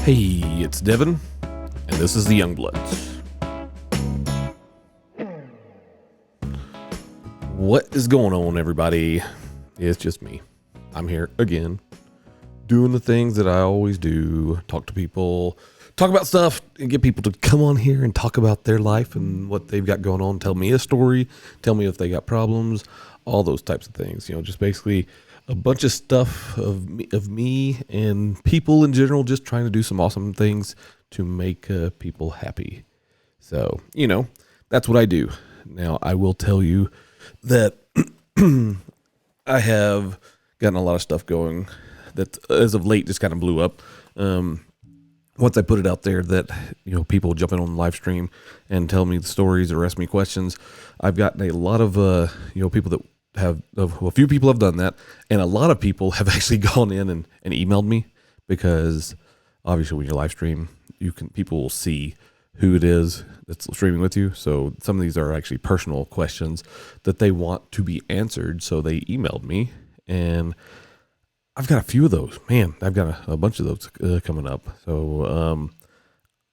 Hey, it's Devin, and this is the Youngbloods. What is going on, everybody? It's just me. I'm here again, doing the things that I always do. Talk to people, talk about stuff, and get people to come on here and talk about their life and what they've got going on. Tell me a story. Tell me if they got problems. All those types of things. You know, just basically a bunch of stuff of me and people in general, just trying to do some awesome things to make people happy. So, you know, that's what I do. Now, I will tell you that I have gotten a lot of stuff going that as of late just kind of blew up. Once I put it out there that, you know, people jump in on the live stream and tell me the stories or ask me questions, I've gotten a lot of, people that have, a few people have done that, and a lot of people have actually gone in and emailed me, because obviously when you live stream, people will see who it is that's streaming with you. So some of these are actually personal questions that they want to be answered. So they emailed me, and I've got a few of those. Man, I've got a bunch of those coming up. So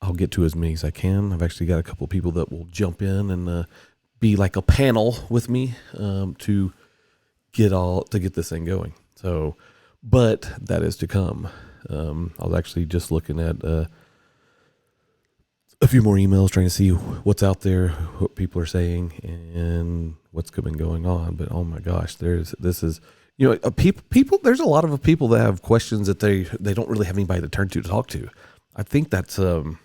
I'll get to as many as I can. I've actually got a couple of people that will jump in and be like a panel with me to get this thing going. So, but that is to come. I was actually just looking at a few more emails, trying to see what's out there, what people are saying, and what's been going on. But oh my gosh, there's a lot of people that have questions that they don't really have anybody to turn to talk to. I think that's for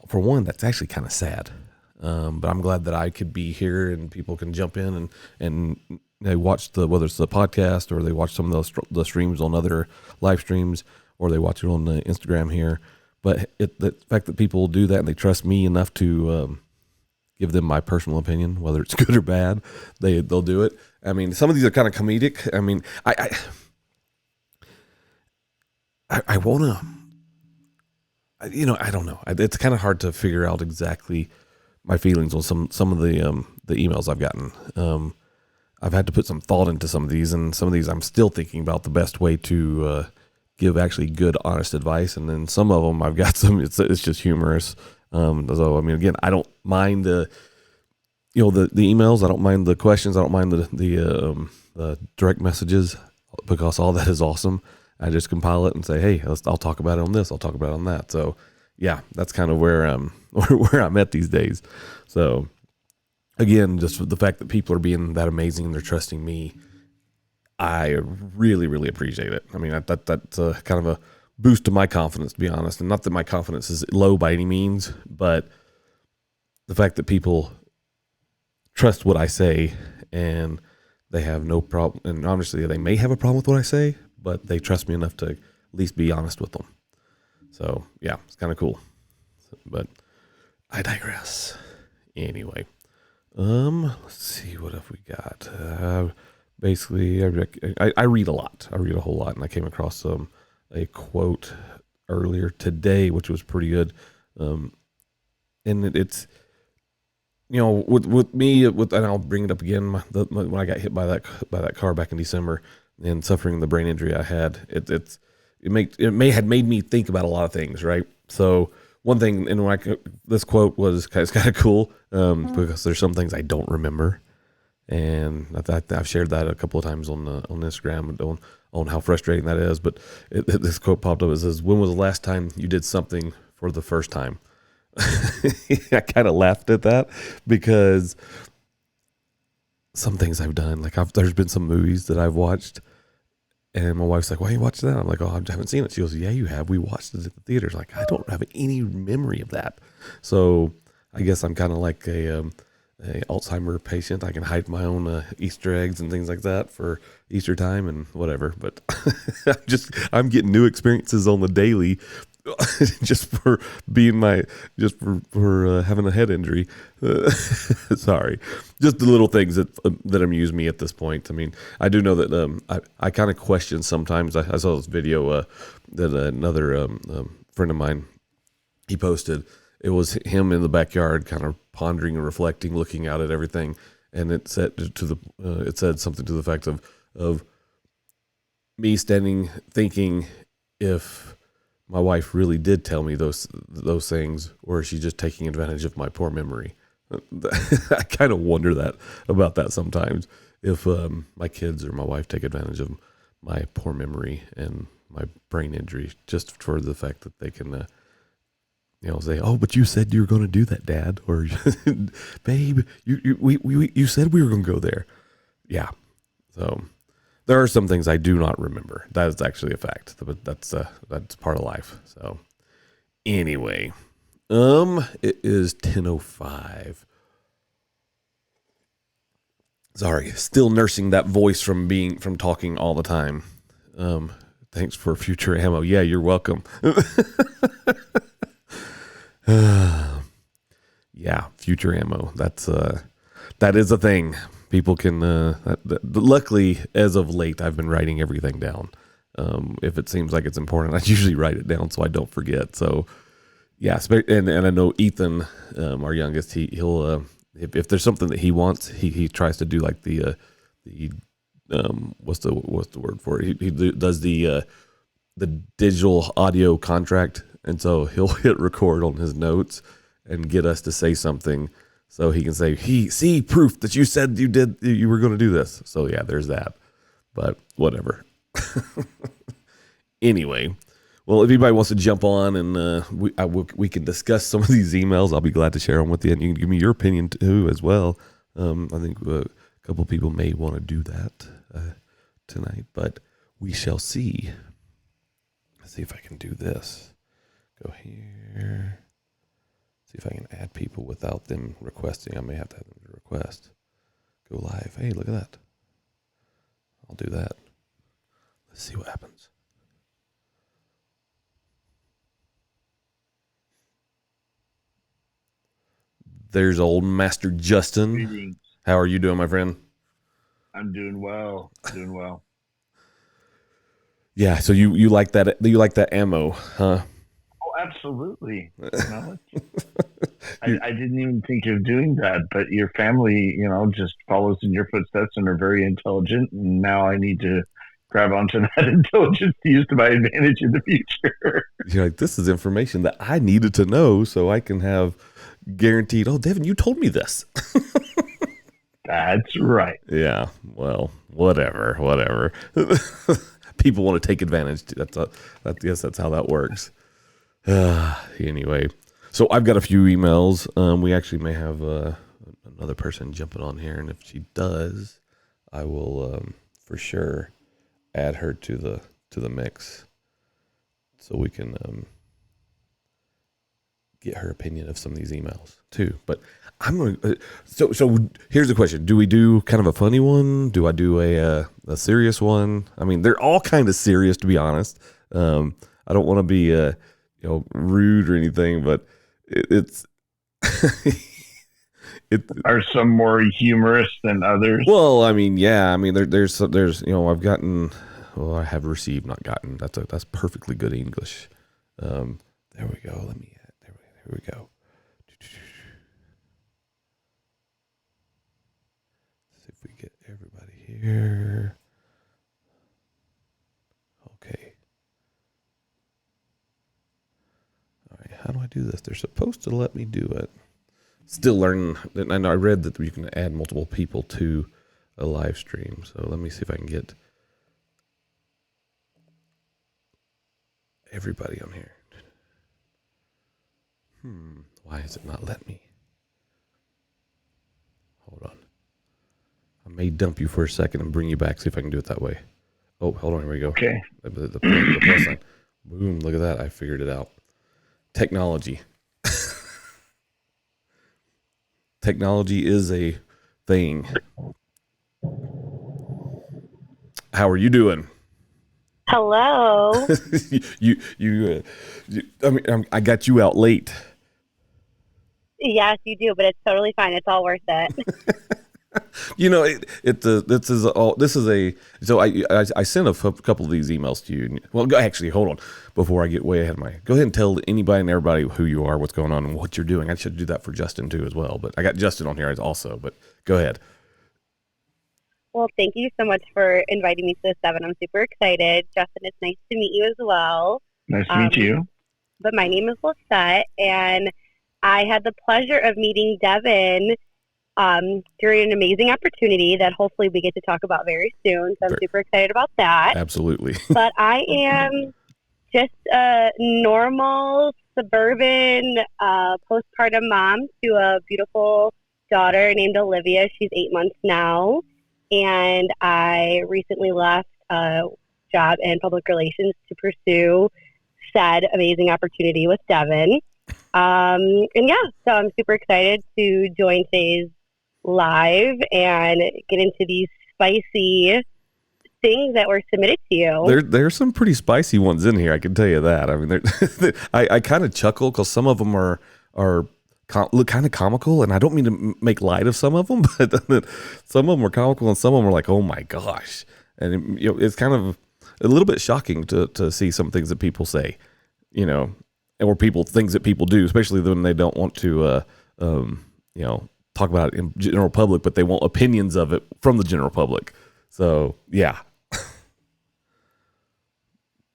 one, that's actually kind of sad. But I'm glad that I could be here and people can jump in and they watch whether it's the podcast or they watch some of the streams on other live streams, or they watch it on the Instagram here. But the fact that people do that and they trust me enough to give them my personal opinion, whether it's good or bad, they'll do it. I mean, some of these are kind of comedic. I mean, I want to, I don't know. It's kind of hard to figure out exactly my feelings on some of the emails I've gotten. I've had to put some thought into some of these, and some of these I'm still thinking about the best way to give actually good, honest advice. And then some of them I've got it's just humorous. So I mean, again, I don't mind the emails. I don't mind the questions. I don't mind the direct messages, because all that is awesome. I just compile it and say, hey, I'll talk about it on this. I'll talk about it on that. So yeah, that's kind of where I'm at these days. So again, just the fact that people are being that amazing and they're trusting me, I really, really appreciate it. I mean, that's kind of a boost to my confidence, to be honest. And not that my confidence is low by any means, but the fact that people trust what I say and they have no problem. And honestly, they may have a problem with what I say, but they trust me enough to at least be honest with them. So yeah, it's kind of cool. But I digress. Anyway, let's see, what have we got? Basically, I read a lot. I read a whole lot, and I came across a quote earlier today, which was pretty good. And it's, with me, and I'll bring it up again. When I got hit by that car back in December and suffering the brain injury I had, it had made me think about a lot of things, right? So one thing, and this quote was kind of cool, because there's some things I don't remember, and I've shared that a couple of times on Instagram on how frustrating that is. But this quote popped up. It says, "When was the last time you did something for the first time?" I kind of laughed at that, because some things I've done, like there's been some movies that I've watched, and my wife's like, "Why you watch that?" I'm like, "Oh, I haven't seen it." She goes, "Yeah, you have. We watched it at the theaters." Like, I don't have any memory of that. So I guess I'm kind of like a Alzheimer patient. I can hide my own Easter eggs and things like that for Easter time and whatever. But I'm getting new experiences on the daily, just for being for having a head injury. Sorry, just the little things that amuse me at this point. I mean, I do know that I kind of question sometimes. I saw this video that another friend of mine, he posted. It was him in the backyard, kind of pondering and reflecting, looking out at everything, and it said something to the effect of me standing thinking, if my wife really did tell me those things, or is she just taking advantage of my poor memory? I kind of wonder about that sometimes. If my kids or my wife take advantage of my poor memory and my brain injury, just for the fact that they can, say, "Oh, but you said you were going to do that, Dad," or "Babe, you said we were going to go there." Yeah. So there are some things I do not remember. That is actually a fact, but that's part of life. So anyway, it is 10:05. Sorry, still nursing that voice from talking all the time. Thanks for future ammo. Yeah, you're welcome. Yeah, future ammo. That is a thing. People can. Luckily, as of late, I've been writing everything down. If it seems like it's important, I usually write it down so I don't forget. So, yeah, and I know Ethan, our youngest, he'll if there's something that he wants, he tries to do like the what's the word for it? He does the digital audio contract, and so he'll hit record on his notes and get us to say something. So he can say, see proof that you said you were going to do this. So yeah, there's that. But whatever. Anyway, well, if anybody wants to jump on and we can discuss some of these emails, I'll be glad to share them with you. And you can give me your opinion too as well. I think a couple people may want to do that tonight, but we shall see. Let's see if I can do this. Go here. See if I can add people without them requesting. I may have to have them request. Go live. Hey, look at that. I'll do that. Let's see what happens. There's old Master Justin. Greetings. How are you doing, my friend? I'm doing well. Doing well. Yeah, so you like that? You like that ammo, huh? Oh, absolutely. I didn't even think of doing that, but your family, just follows in your footsteps and are very intelligent. And now I need to grab onto that intelligence to use to my advantage in the future. You're like, this is information that I needed to know so I can have guaranteed. Oh, Devin, you told me this. That's right. Yeah. Well, whatever. People want to take advantage. Yes, that's how that works. Anyway, so I've got a few emails. We actually may have another person jumping on here, and if she does, I will for sure add her to the mix, so we can get her opinion of some of these emails too. But I'm going to, so here's the question. Do we do kind of a funny one? Do I do a serious one? I mean, they're all kind of serious, to be honest. I don't want to be, rude or anything, but it's, Are some more humorous than others? well, I mean, yeah, I mean, there's, I've gotten, well, I have received, not gotten. That's perfectly good English. There we go. Here we go. See if we get everybody here. Okay. All right. How do I do this? They're supposed to let me do it. Still learning. I know I read that you can add multiple people to a live stream. So let me see if I can get everybody on here. Why is it not let me? Hold on. I may dump you for a second and bring you back. See if I can do it that way. Oh, hold on. Here we go. Okay. The plus sign. Boom. Look at that. I figured it out. Technology. Technology is a thing. How are you doing? Hello. I mean, I got you out late. Yes, you do, but it's totally fine. It's all worth it. So I sent a couple of these emails to you. Well, actually, hold on. Before I get way ahead of go ahead and tell anybody and everybody who you are, what's going on, and what you're doing. I should do that for Justin too as well. But I got Justin on here also. But go ahead. Well, thank you so much for inviting me to the 7. I'm super excited. Justin, it's nice to meet you as well. Nice to meet you. But my name is Lisette, and I had the pleasure of meeting Devin during an amazing opportunity that hopefully we get to talk about very soon. So I'm super excited about that. Absolutely. But I am just a normal suburban postpartum mom to a beautiful daughter named Olivia. She's 8 months now. And I recently left a job in public relations to pursue said amazing opportunity with Devin. And yeah, so I'm super excited to join today's live and get into these spicy things that were submitted to you. There's some pretty spicy ones in here. I can tell you that. I mean, I kind of chuckle because some of them look kind of comical, and I don't mean to make light of some of them, but some of them are comical, and some of them are like, oh my gosh, and it's kind of a little bit shocking to see some things that people say, or things that people do, especially when they don't want to, talk about it in general public, but they want opinions of it from the general public. So yeah.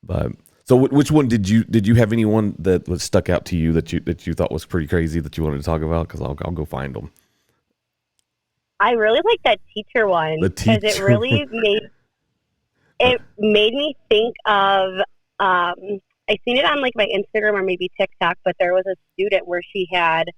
But so which one did you have anyone that was stuck out to you that you thought was pretty crazy that you wanted to talk about? Because I'll go find them. I really like that teacher one because it really made me think of I seen it on like my Instagram or maybe TikTok, but there was a student where she had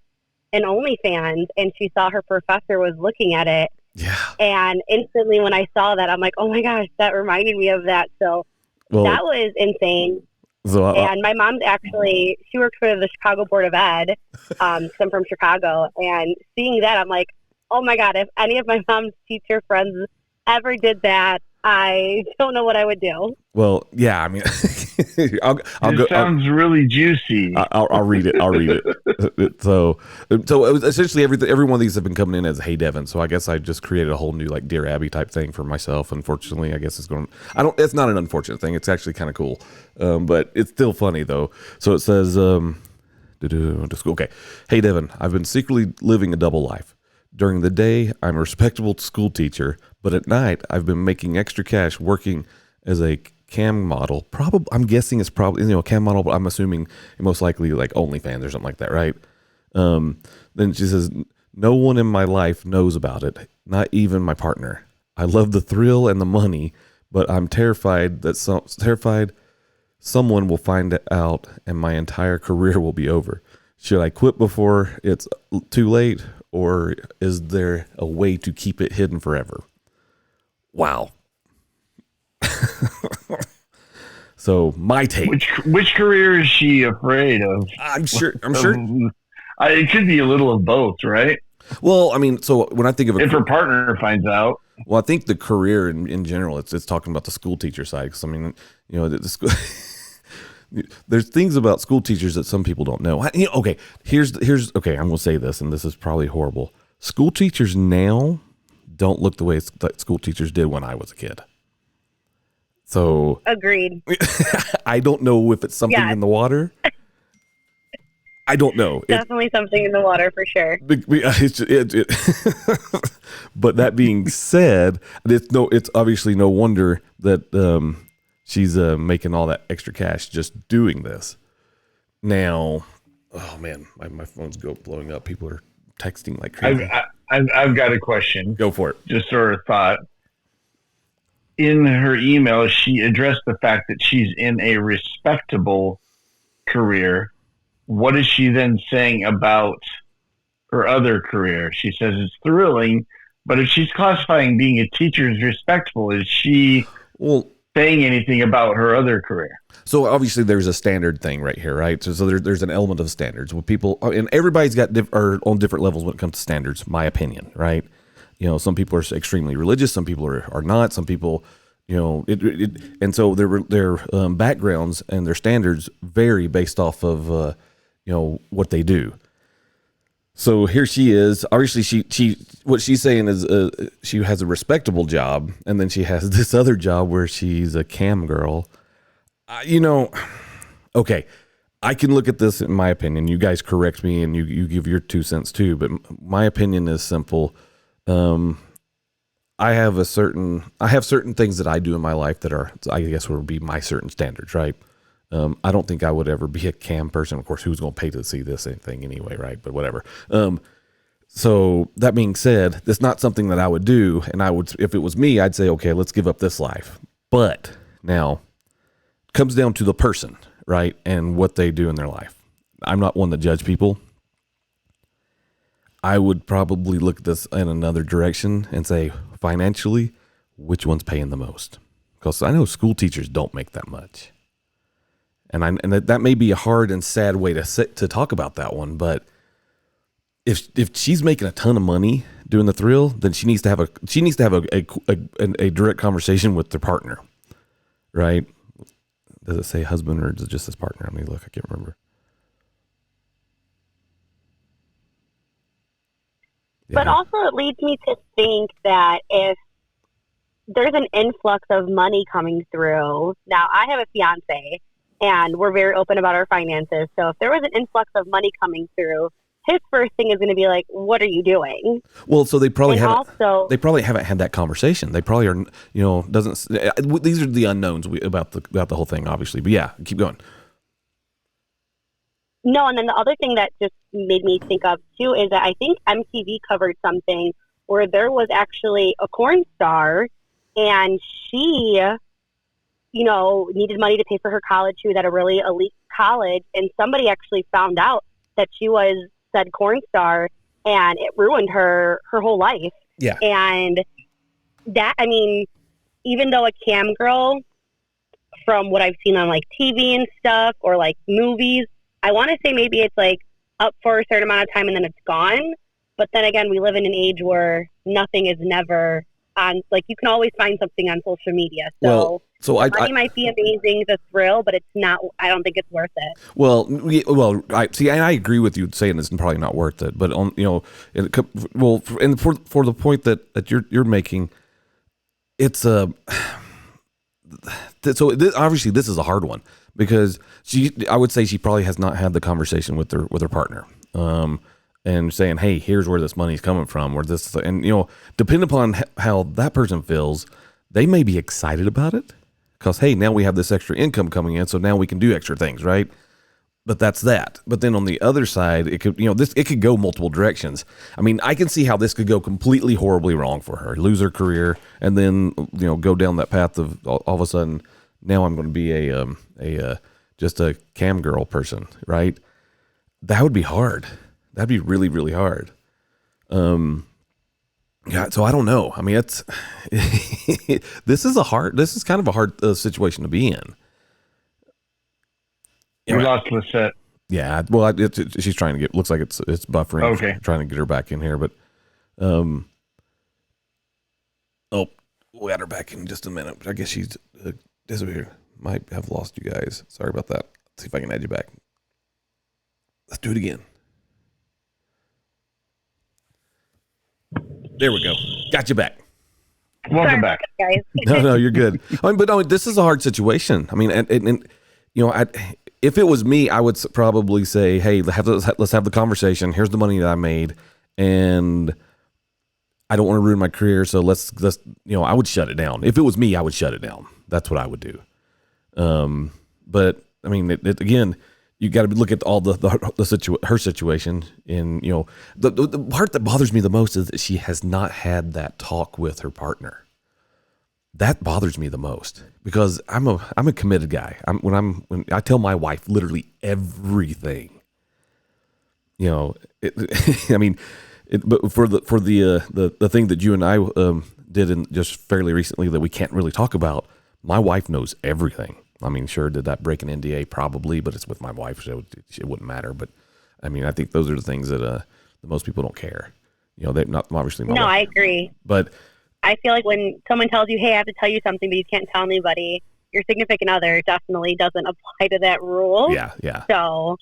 an OnlyFans and she saw her professor was looking at it. Yeah. And instantly when I saw that, I'm like, oh my gosh, that reminded me of that. So that was insane. So and my mom's actually, she works for the Chicago Board of Ed. I'm from Chicago. And seeing that, I'm like, oh my God, if any of my mom's teacher friends ever did that, I don't know what I would do. Well, yeah, I mean, sounds really juicy. I'll read it. So essentially every one of these have been coming in as Hey Devin. So I guess I just created a whole new like Dear Abby type thing for myself. Unfortunately, I guess it's not an unfortunate thing. It's actually kind of cool. But it's still funny though. So it says, okay. Hey Devin, I've been secretly living a double life. During the day, I'm a respectable school teacher, but at night, I've been making extra cash working as a cam model. I'm guessing it's probably, a cam model, but I'm assuming most likely like OnlyFans or something like that, right? Then she says, no one in my life knows about it, not even my partner. I love the thrill and the money, but I'm terrified someone will find it out and my entire career will be over. Should I quit before it's too late? Or is there a way to keep it hidden forever? Wow. So my take. Which career is she afraid of? I'm sure. It could be a little of both, right? Well, I mean, so when I think of if her partner finds out. Well, I think the career in general, it's talking about the school teacher side. Because I mean, the school. There's things about school teachers that some people don't know. Okay, here's okay. I'm gonna say this, and this is probably horrible. School teachers now don't look the way school teachers did when I was a kid. So agreed. I don't know if it's something in the water. I don't know. Definitely something in the water for sure. But that being said, it's obviously no wonder that she's making all that extra cash just doing this. Now, oh man, my phone's blowing up. People are texting like crazy. I've got a question. Go for it. Just sort of thought. In her email, she addressed the fact that she's in a respectable career. What is she then saying about her other career? She says it's thrilling, but if she's classifying being a teacher as respectable, is she saying anything about her other career? So obviously there's a standard thing right here, right? So there's an element of standards with people, and everybody's got are on different levels when it comes to standards. My opinion, right? Some people are extremely religious, some people are not, some people, and so their backgrounds and their standards vary based off of what they do. So here she is. Obviously, she what she's saying is she has a respectable job, and then she has this other job where she's a cam girl. Okay, I can look at this in my opinion. You guys correct me, and you give your 2 cents too. But my opinion is simple. I have certain things that I do in my life that are, I guess, would be my certain standards, right? I don't think I would ever be a cam person. Of course, who's going to pay to see this thing anyway, right? But whatever. So that being said, that's not something that I would do. And I would, if it was me, I'd say, okay, let's give up this life. But now it comes down to the person, right? And what they do in their life. I'm not one to judge people. I would probably look at this in another direction and say, financially, which one's paying the most? Because I know school teachers don't make that much. And that may be a hard and sad way to talk about that one, but if she's making a ton of money doing the thrill, then she needs to have a direct conversation with their partner, right? Does it say husband or is it just his partner? I mean, look, I can't remember. But also it leads me to think that if there's an influx of money coming through, now I have a fiance and we're very open about our finances. So if there was an influx of money coming through, his first thing is going to be like, what are you doing? Well, so they probably haven't had that conversation. They probably are, these are the unknowns about the whole thing, obviously. But yeah, keep going. No, and then the other thing that just made me think of, too, is that I think MTV covered something where there was actually a porn star, and she, needed money to pay for her college. She was at a really elite college, and somebody actually found out that she was said porn star, and it ruined her whole life. Yeah. And that, I mean, even though a cam girl, from what I've seen on, like, TV and stuff, or, like, movies, I want to say maybe it's like up for a certain amount of time and then it's gone. But then again, we live in an age where nothing is never on, like you can always find something on social media. So money might be amazing, the thrill, but it's not, I don't think it's worth it. I agree with you saying it's probably not worth it, but for the point that you're making, it's obviously this is a hard one. Because I would say she probably has not had the conversation with her partner, and saying, "Hey, here's where this money's coming from," or this, and depending upon how that person feels, they may be excited about it, because hey, now we have this extra income coming in, so now we can do extra things, right? But that's that. But then on the other side, it could, it could go multiple directions. I mean, I can see how this could go completely horribly wrong for her, lose her career, and then go down that path of all of a sudden. Now I'm going to be just a cam girl person, right? That would be hard. That'd be really, really hard. Yeah. So I don't know. I mean, it's this is kind of a hard situation to be in. We lost Lisette. Yeah. Well, she's trying to looks like it's buffering. Okay. Trying to get her back in here, but we'll add her back in just a minute. I guess she's. Disappeared. Might have lost you guys. Sorry about that. Let's see if I can add you back. Let's do it again. There we go. Got you back. Welcome back, guys. No, you're good. This is a hard situation. I mean, and if it was me, I would probably say, "Hey, let's have the conversation. Here's the money that I made, and I don't want to ruin my career. So let's I would shut it down. If it was me, I would shut it down. That's what I would do. But I mean, again, you got to look at all her situation, and the part that bothers me the most is that she has not had that talk with her partner. That bothers me the most, because I'm a committed guy. When I tell my wife literally everything, I mean. But for the thing that you and I did in just fairly recently that we can't really talk about, my wife knows everything. I mean, sure, did that break an NDA? Probably, but it's with my wife, so it wouldn't matter. But I mean, I think those are the things that most people don't care. They're not obviously. No, I agree. But I feel like when someone tells you, "Hey, I have to tell you something," but you can't tell anybody, your significant other definitely doesn't apply to that rule. Yeah. So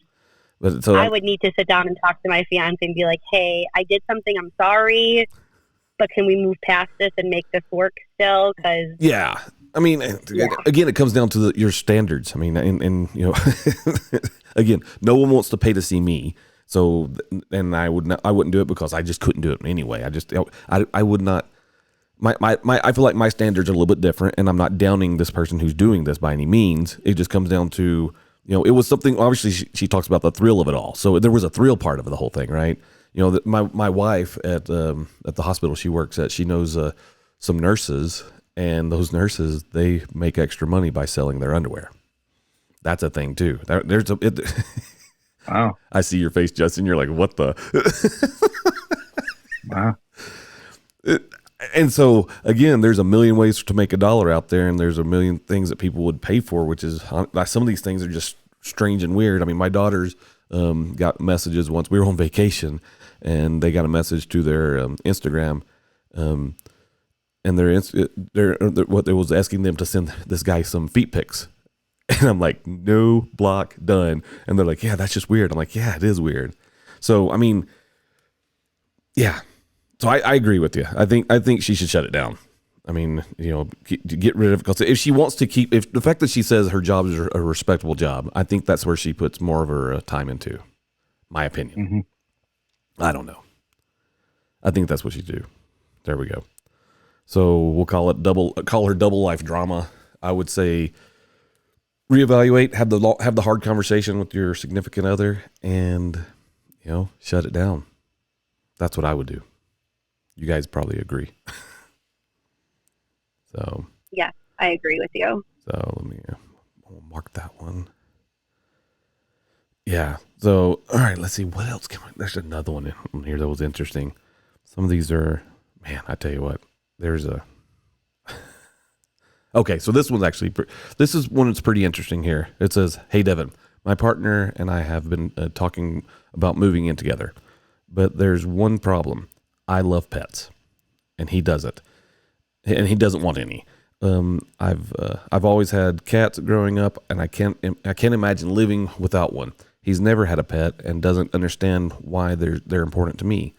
I would need to sit down and talk to my fiance and be like, "Hey, I did something. I'm sorry, but can we move past this and make this work still?" Because I mean, again, it comes down to your standards. I mean, and again, no one wants to pay to see me, so and I wouldn't do it because I just couldn't do it anyway. I would not. I feel like my standards are a little bit different, and I'm not downing this person who's doing this by any means. It just comes down to, it was something, obviously she talks about the thrill of it all. So there was a thrill part of the whole thing, right? My wife at the hospital she works at, she knows some nurses, and those nurses, they make extra money by selling their underwear. That's a thing too. Wow. I see your face, Justin. You're like, what the? Wow. And so again, there's a million ways to make $1 out there, and there's a million things that people would pay for, which is some of these things are just strange and weird. I mean, my daughters got messages once. We were on vacation, and they got a message to their Instagram, and what they was asking them to send this guy some feet pics. And I'm like, no, block, done. And they're like, yeah, that's just weird. I'm like, yeah, it is weird. So, I mean, yeah. So I agree with you. I think she should shut it down. I mean, get rid of it. Because if she wants to if the fact that she says her job is a respectable job, I think that's where she puts more of her time into, my opinion. Mm-hmm. I don't know. I think that's what she do. There we go. So we'll call her double life drama. I would say reevaluate, have the hard conversation with your significant other, and shut it down. That's what I would do. You guys probably agree. So yeah, I agree with you. So let me mark that one. Yeah. So all right, let's see what else there's another one in here that was interesting. Some of these are, man, I tell you what, there's a. Okay, so this is one that's pretty interesting here. It says, "Hey Devin, my partner and I have been talking about moving in together, but there's one problem. I love pets, and he doesn't, and he doesn't want any. I've always had cats growing up, and I can't imagine living without one. He's never had a pet and doesn't understand why they're important to me.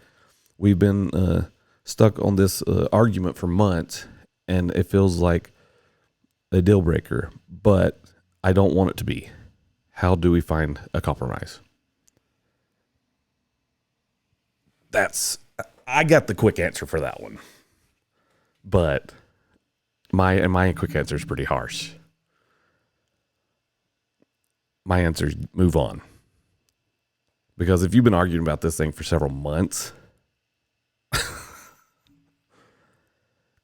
We've been stuck on this argument for months, and it feels like a deal breaker, but I don't want it to be. How do we find a compromise?" I got the quick answer for that one, but my quick answer is pretty harsh. My answer is move on, because if you've been arguing about this thing for several months,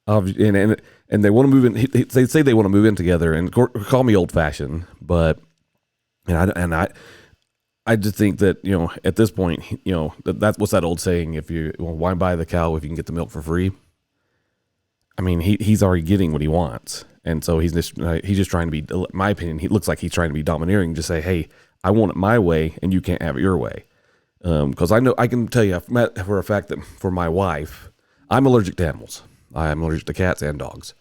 and they want to move in. They say they want to move in together, and call me old fashioned, but I just think that at this point, that's what's that old saying? If why buy the cow if you can get the milk for free? I mean, he's already getting what he wants, and so he's just trying to be. In my opinion, he looks like he's trying to be domineering. Just say, hey, I want it my way, and you can't have it your way. Because I can tell you for a fact that for my wife, I'm allergic to animals. I'm allergic to cats and dogs.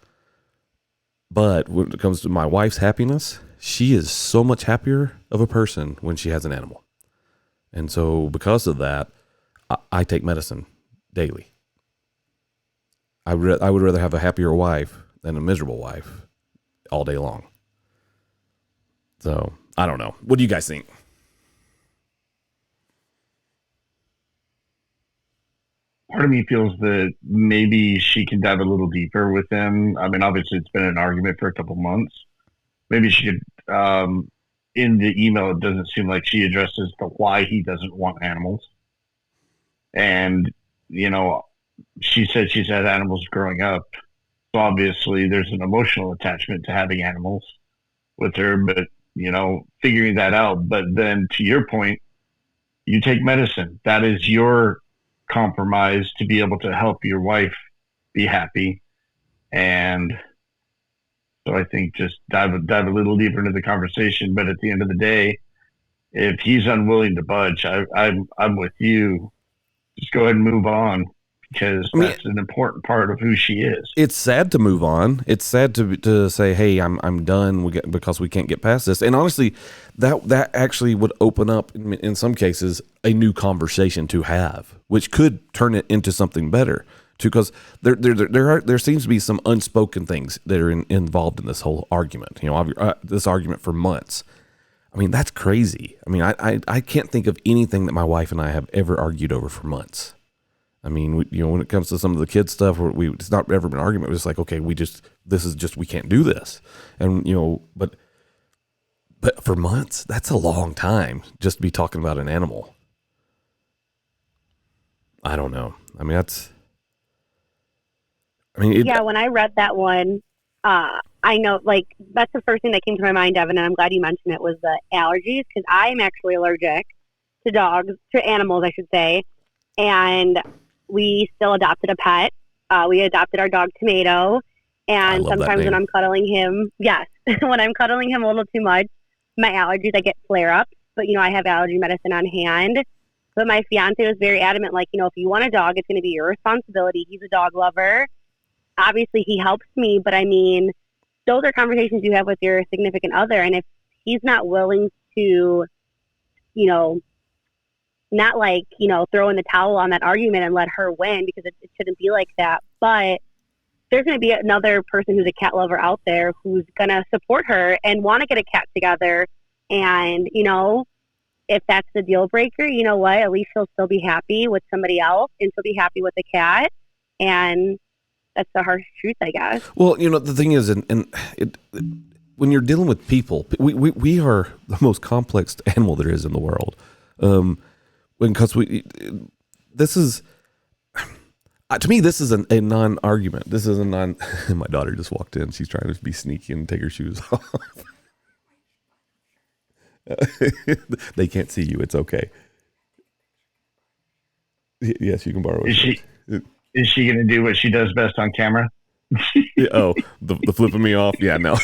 But when it comes to my wife's happiness, she is so much happier of a person when she has an animal. And so because of that, I take medicine daily. I would rather have a happier wife than a miserable wife all day long. So I don't know. What do you guys think? Part of me feels that maybe she can dive a little deeper with him. I mean, obviously it's been an argument for a couple months. Maybe she could, in the email, it doesn't seem like she addresses the why he doesn't want animals. And, she said she's had animals growing up. So obviously there's an emotional attachment to having animals with her, but, figuring that out. But then to your point, you take medicine. That is your compromise to be able to help your wife be happy. And so I think just dive a little deeper into the conversation. But at the end of the day, if he's unwilling to budge, I'm with you. Just go ahead and move on, because that's an important part of who she is. It's sad to move on. It's sad to say, hey, I'm done because we can't get past this. And honestly, that actually would open up in some cases a new conversation to have, which could turn it into something better. Because there seems to be some unspoken things that are involved in this whole argument. This argument for months. I mean, that's crazy. I mean, I can't think of anything that my wife and I have ever argued over for months. I mean, when it comes to some of the kids stuff, it's not ever been an argument. It's just like, okay, we can't do this. And, but for months, that's a long time just to be talking about an animal. I don't know. I mean, when I read that one, I know, like, that's the first thing that came to my mind, Devin, and I'm glad you mentioned it, was the allergies, because I'm actually allergic to animals, I should say, and we still adopted a pet. We adopted our dog, Tomato, and sometimes when I'm cuddling him, when I'm cuddling him a little too much, my allergies, I get flare-ups, but, I have allergy medicine on hand. But my fiance was very adamant, like, if you want a dog, it's going to be your responsibility. He's a dog lover. Obviously, he helps me, but I mean, those are conversations you have with your significant other. And if he's not willing to, not like, throw in the towel on that argument and let her win, because it shouldn't be like that. But there's going to be another person who's a cat lover out there who's going to support her and want to get a cat together. And, if that's the deal breaker, you know what? At least she'll still be happy with somebody else, and she'll be happy with the cat. And that's the harsh truth, I guess. Well, the thing is, when you're dealing with people, we are the most complex animal there is in the world. Because this is, to me, this is a non-argument. This is my daughter just walked in. She's trying to be sneaky and take her shoes off. They can't see you. It's okay. Yes, you can borrow it. Is she going to do what she does best on camera? The flipping me off? Yeah, no.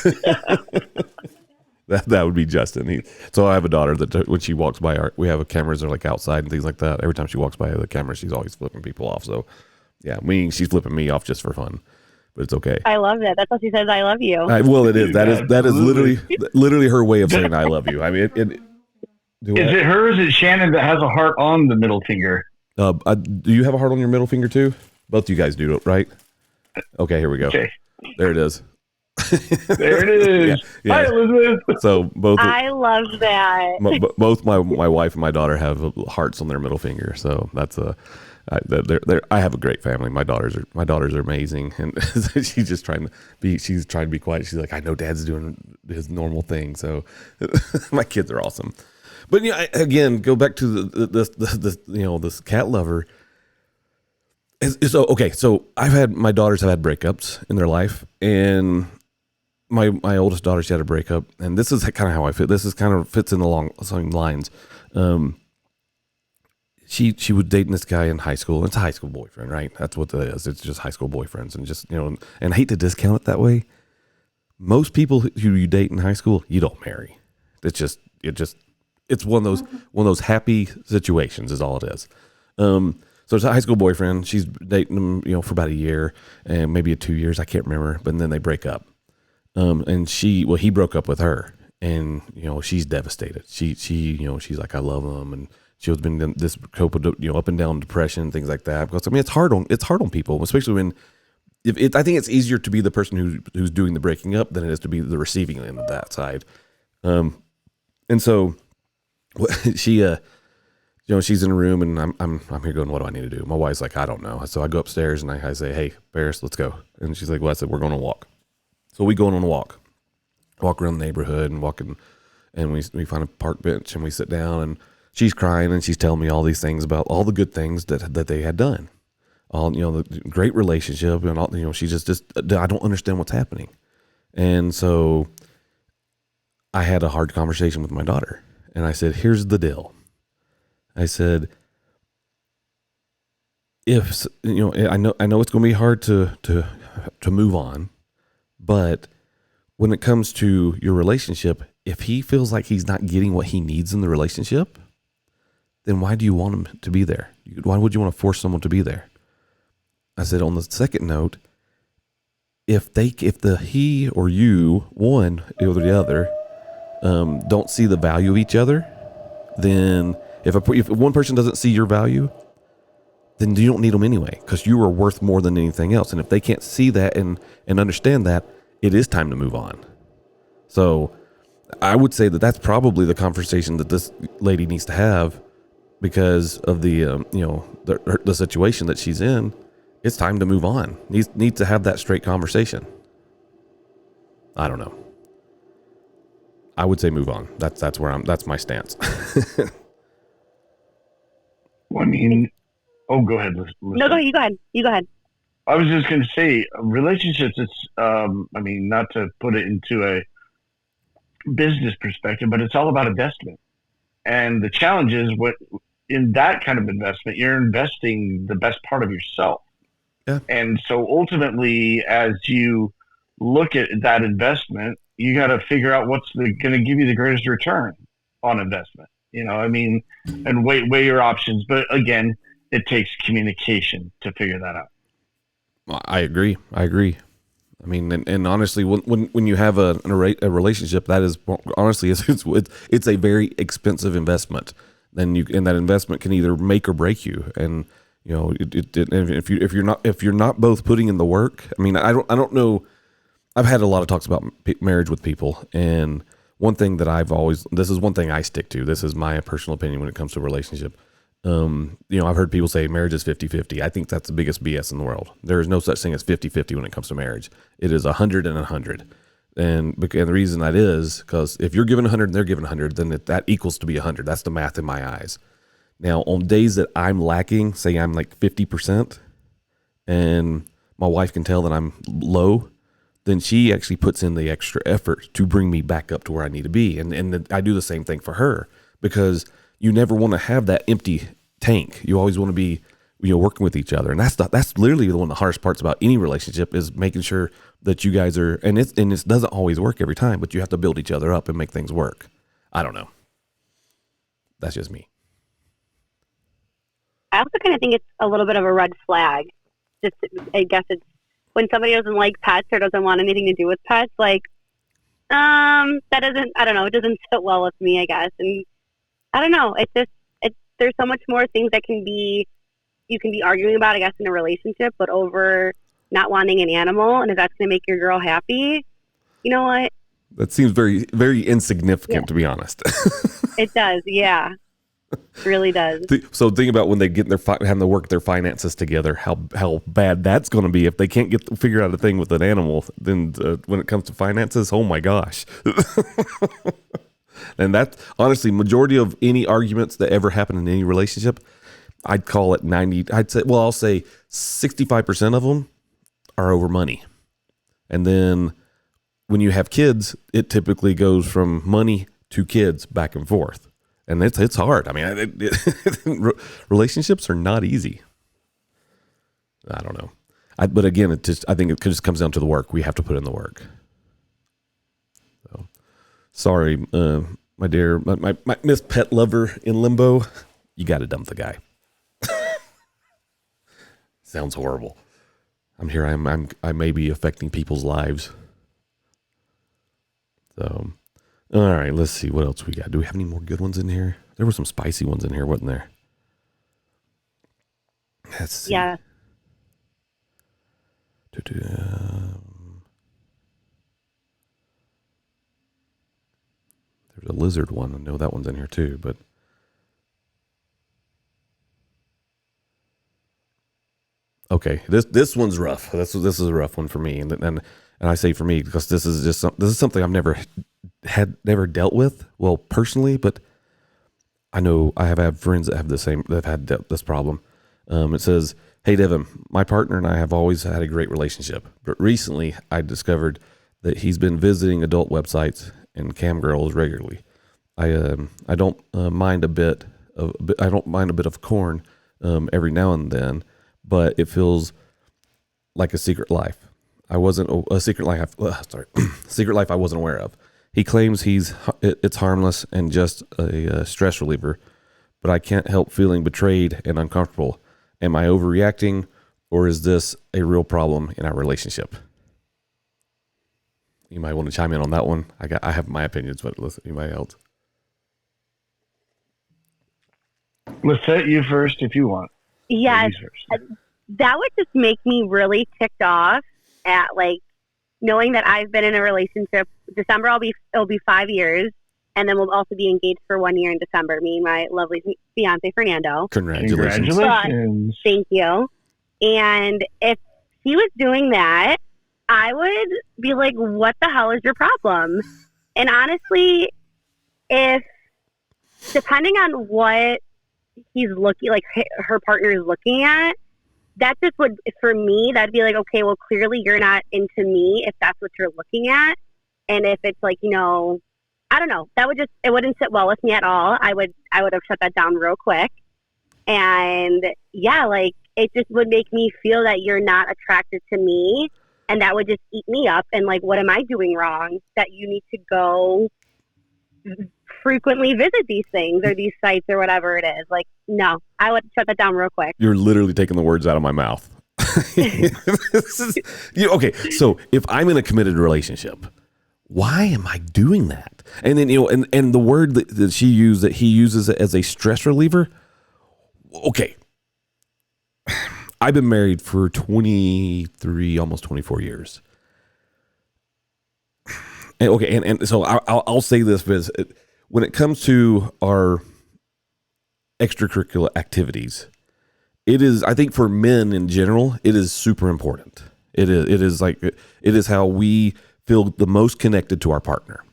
That would be Justin. So I have a daughter that when she walks by, we have cameras that are like outside and things like that. Every time she walks by the camera, she's always flipping people off. So yeah, she's flipping me off just for fun. But it's okay. I love that. That's what she says. I love you. Well, it is. That is literally her way of saying I love you. I mean, is it her? Or is it Shannon that has a heart on the middle finger? Do you have a heart on your middle finger too? Both you guys do, right? Okay, here we go. Okay. There it is. There it is. Yeah. Hi, Elizabeth. So both. I love that. Both my wife and my daughter have hearts on their middle finger. So that's I have a great family. My daughters are amazing, and she's just trying to be quiet. She's like, I know Dad's doing his normal thing, so my kids are awesome. But again, go back to this cat lover. So my daughters have had breakups in their life, and my oldest daughter, she had a breakup, and this is kind of how I feel. This is kind of fits in along the same lines. She was dating this guy in high school. It's a high school boyfriend, right? That's what that is. It's just high school boyfriends, and just and I hate to discount it that way. Most people who you date in high school, you don't marry. It's one of those happy situations is all it is. So it's a high school boyfriend. She's dating him, for about a year and maybe 2 years. I can't remember, but then they break up. And he broke up with her, and she's devastated. She's like, I love him, and she's been in this up and down depression, things like that. Because it's hard on people, especially when I think it's easier to be the person who's doing the breaking up than it is to be the receiving end of that side. And so she she's in a room, and I'm here going, what do I need to do? My wife's like, I don't know. So I go upstairs and I say, hey, Paris, let's go. And she's like, well, I said, we're going to walk. So we go on a walk around the neighborhood and walking, and we find a park bench and we sit down, and she's crying and she's telling me all these things about all the good things that they had done, all the great relationship, and all she just I don't understand what's happening. And so I had a hard conversation with my daughter, and I said, here's the deal. I said, if I know it's going to be hard to move on, but when it comes to your relationship, if he feels like he's not getting what he needs in the relationship, then why do you want him to be there? Why would you want to force someone to be there? I said, on the second note, if he or you, one or the other, don't see the value of each other, then if one person doesn't see your value, then you don't need them anyway, because you are worth more than anything else. And if they can't see that and understand that, it is time to move on. So I would say that's probably the conversation that this lady needs to have because of the the situation that she's in. It's time to move on. Needs to have that straight conversation. I don't know. I would say move on. That's my stance. Well, I mean, go ahead. No, go ahead. You go ahead. I was just going to say, relationships. It's, not to put it into a business perspective, but it's all about investment. And the challenge is, in that kind of investment, you're investing the best part of yourself. Yeah. And so ultimately, as you look at that investment, you got to figure out what's going to give you the greatest return on investment. And weigh your options. But again, it takes communication to figure that out. I agree. I mean, and honestly, when you have a relationship, that is honestly it's a very expensive investment. And that investment can either make or break you. And if you're not both putting in the work, I mean, I don't know. I've had a lot of talks about marriage with people, and one thing that this is one thing I stick to. This is my personal opinion when it comes to a relationship. I've heard people say marriage is 50-50. I think that's the biggest BS in the world. There is no such thing as 50-50 when it comes to marriage. It is 100 and 100. And the reason that is because if you're giving 100 and they're giving 100, then that equals to be 100. That's the math in my eyes. Now, on days that I'm lacking, say I'm like 50%, and my wife can tell that I'm low, then she actually puts in the extra effort to bring me back up to where I need to be. And I do the same thing for her, because you never want to have that empty tank. You always want to be, working with each other. And that's literally one of the hardest parts about any relationship, is making sure that you guys are, and it doesn't always work every time, but you have to build each other up and make things work. I don't know. That's just me. I also kind of think it's a little bit of a red flag. I guess it's when somebody doesn't like pets or doesn't want anything to do with pets, like, that doesn't, I don't know, it doesn't sit well with me, I guess. And I don't know, there's so much more things that you can be arguing about, I guess, in a relationship, but over not wanting an animal, and if that's going to make your girl happy, you know what? That seems very, very insignificant, to be honest. It does, yeah. It really does. So think about when they get having to work their finances together, how bad that's going to be if they can't figure out a thing with an animal. Then when it comes to finances, oh my gosh. And that's honestly majority of any arguments that ever happen in any relationship. I'd call it 90. I'll say 65% of them are over money. And then when you have kids, it typically goes from money to kids back and forth. And it's hard. I mean, relationships are not easy. I don't know. But again, I think it just comes down to the work. We have to put in the work. So, sorry, my dear, my Miss Pet Lover in limbo. You got to dump the guy. Sounds horrible. I'm here. I may be affecting people's lives. So, all right. Let's see what else we got. Do we have any more good ones in here? There were some spicy ones in here, wasn't there? Let's see. Yeah. There's a lizard one. I know that one's in here too, but. Okay, this one's rough. This is a rough one for me, and I say for me because this is something I've never dealt with, well, personally, but I know I have had friends that have this problem. It says, "Hey Devin, my partner and I have always had a great relationship, but recently I discovered that he's been visiting adult websites and cam girls regularly. I don't mind a bit of corn every now and then." But it feels like a secret life. Secret life I wasn't aware of. He claims it's harmless and just a stress reliever, but I can't help feeling betrayed and uncomfortable. Am I overreacting, or is this a real problem in our relationship? You might want to chime in on that one. I have my opinions, but listen, anybody else? Let's set you first if you want. Yes, that would just make me really ticked off at, like, knowing that I've been in a relationship. December it'll be 5 years, And then we'll also be engaged for 1 year in December, me and my lovely fiance, Fernando. Congratulations. Congratulations. Thank you. And if he was doing that, I would be like, what the hell is your problem? And honestly, if depending on what he's looking, like her partner is looking at, that just would, for me, that'd be like, okay, well, clearly you're not into me if that's what you're looking at. And if it's like, I don't know, it wouldn't sit well with me at all. I would have shut that down real quick. And yeah, like it just would make me feel that you're not attracted to me. And that would just eat me up. And like, what am I doing wrong that you need to go frequently visit these things or these sites or whatever it is? Like, no, I would shut that down real quick. You're literally taking the words out of my mouth. Okay, so if I'm in a committed relationship, why am I doing that? And then, and the word that she used, that he uses it as a stress reliever. Okay. I've been married for 23, almost 24 years. And so I'll say this, because when it comes to our extracurricular activities, it is, I think for men in general, it is super important. It is how we feel the most connected to our partner.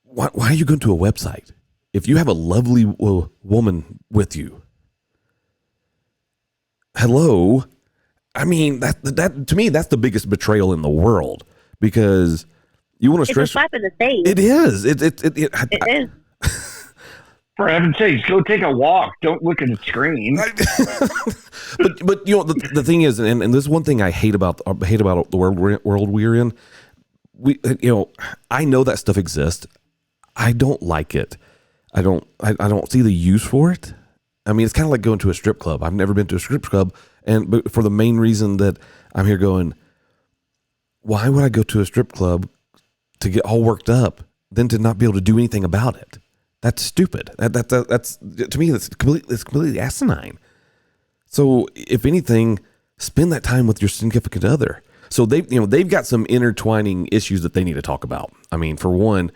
Why are you going to a website? If you have a lovely woman with you, hello. I mean, that to me, that's the biggest betrayal in the world, because you want to stress. It's a slap in the face. It is. It is. For heaven's sakes, go take a walk. Don't look at the screen. but the thing is, and this is one thing I hate about the world we're in. I know that stuff exists. I don't like it. I don't see the use for it. I mean, it's kind of like going to a strip club. I've never been to a strip club, but for the main reason that I'm here going, why would I go to a strip club to get all worked up, then to not be able to do anything about it? That's stupid. That's to me, it's completely asinine. So if anything, spend that time with your significant other. So they've got some intertwining issues that they need to talk about. I mean, for one,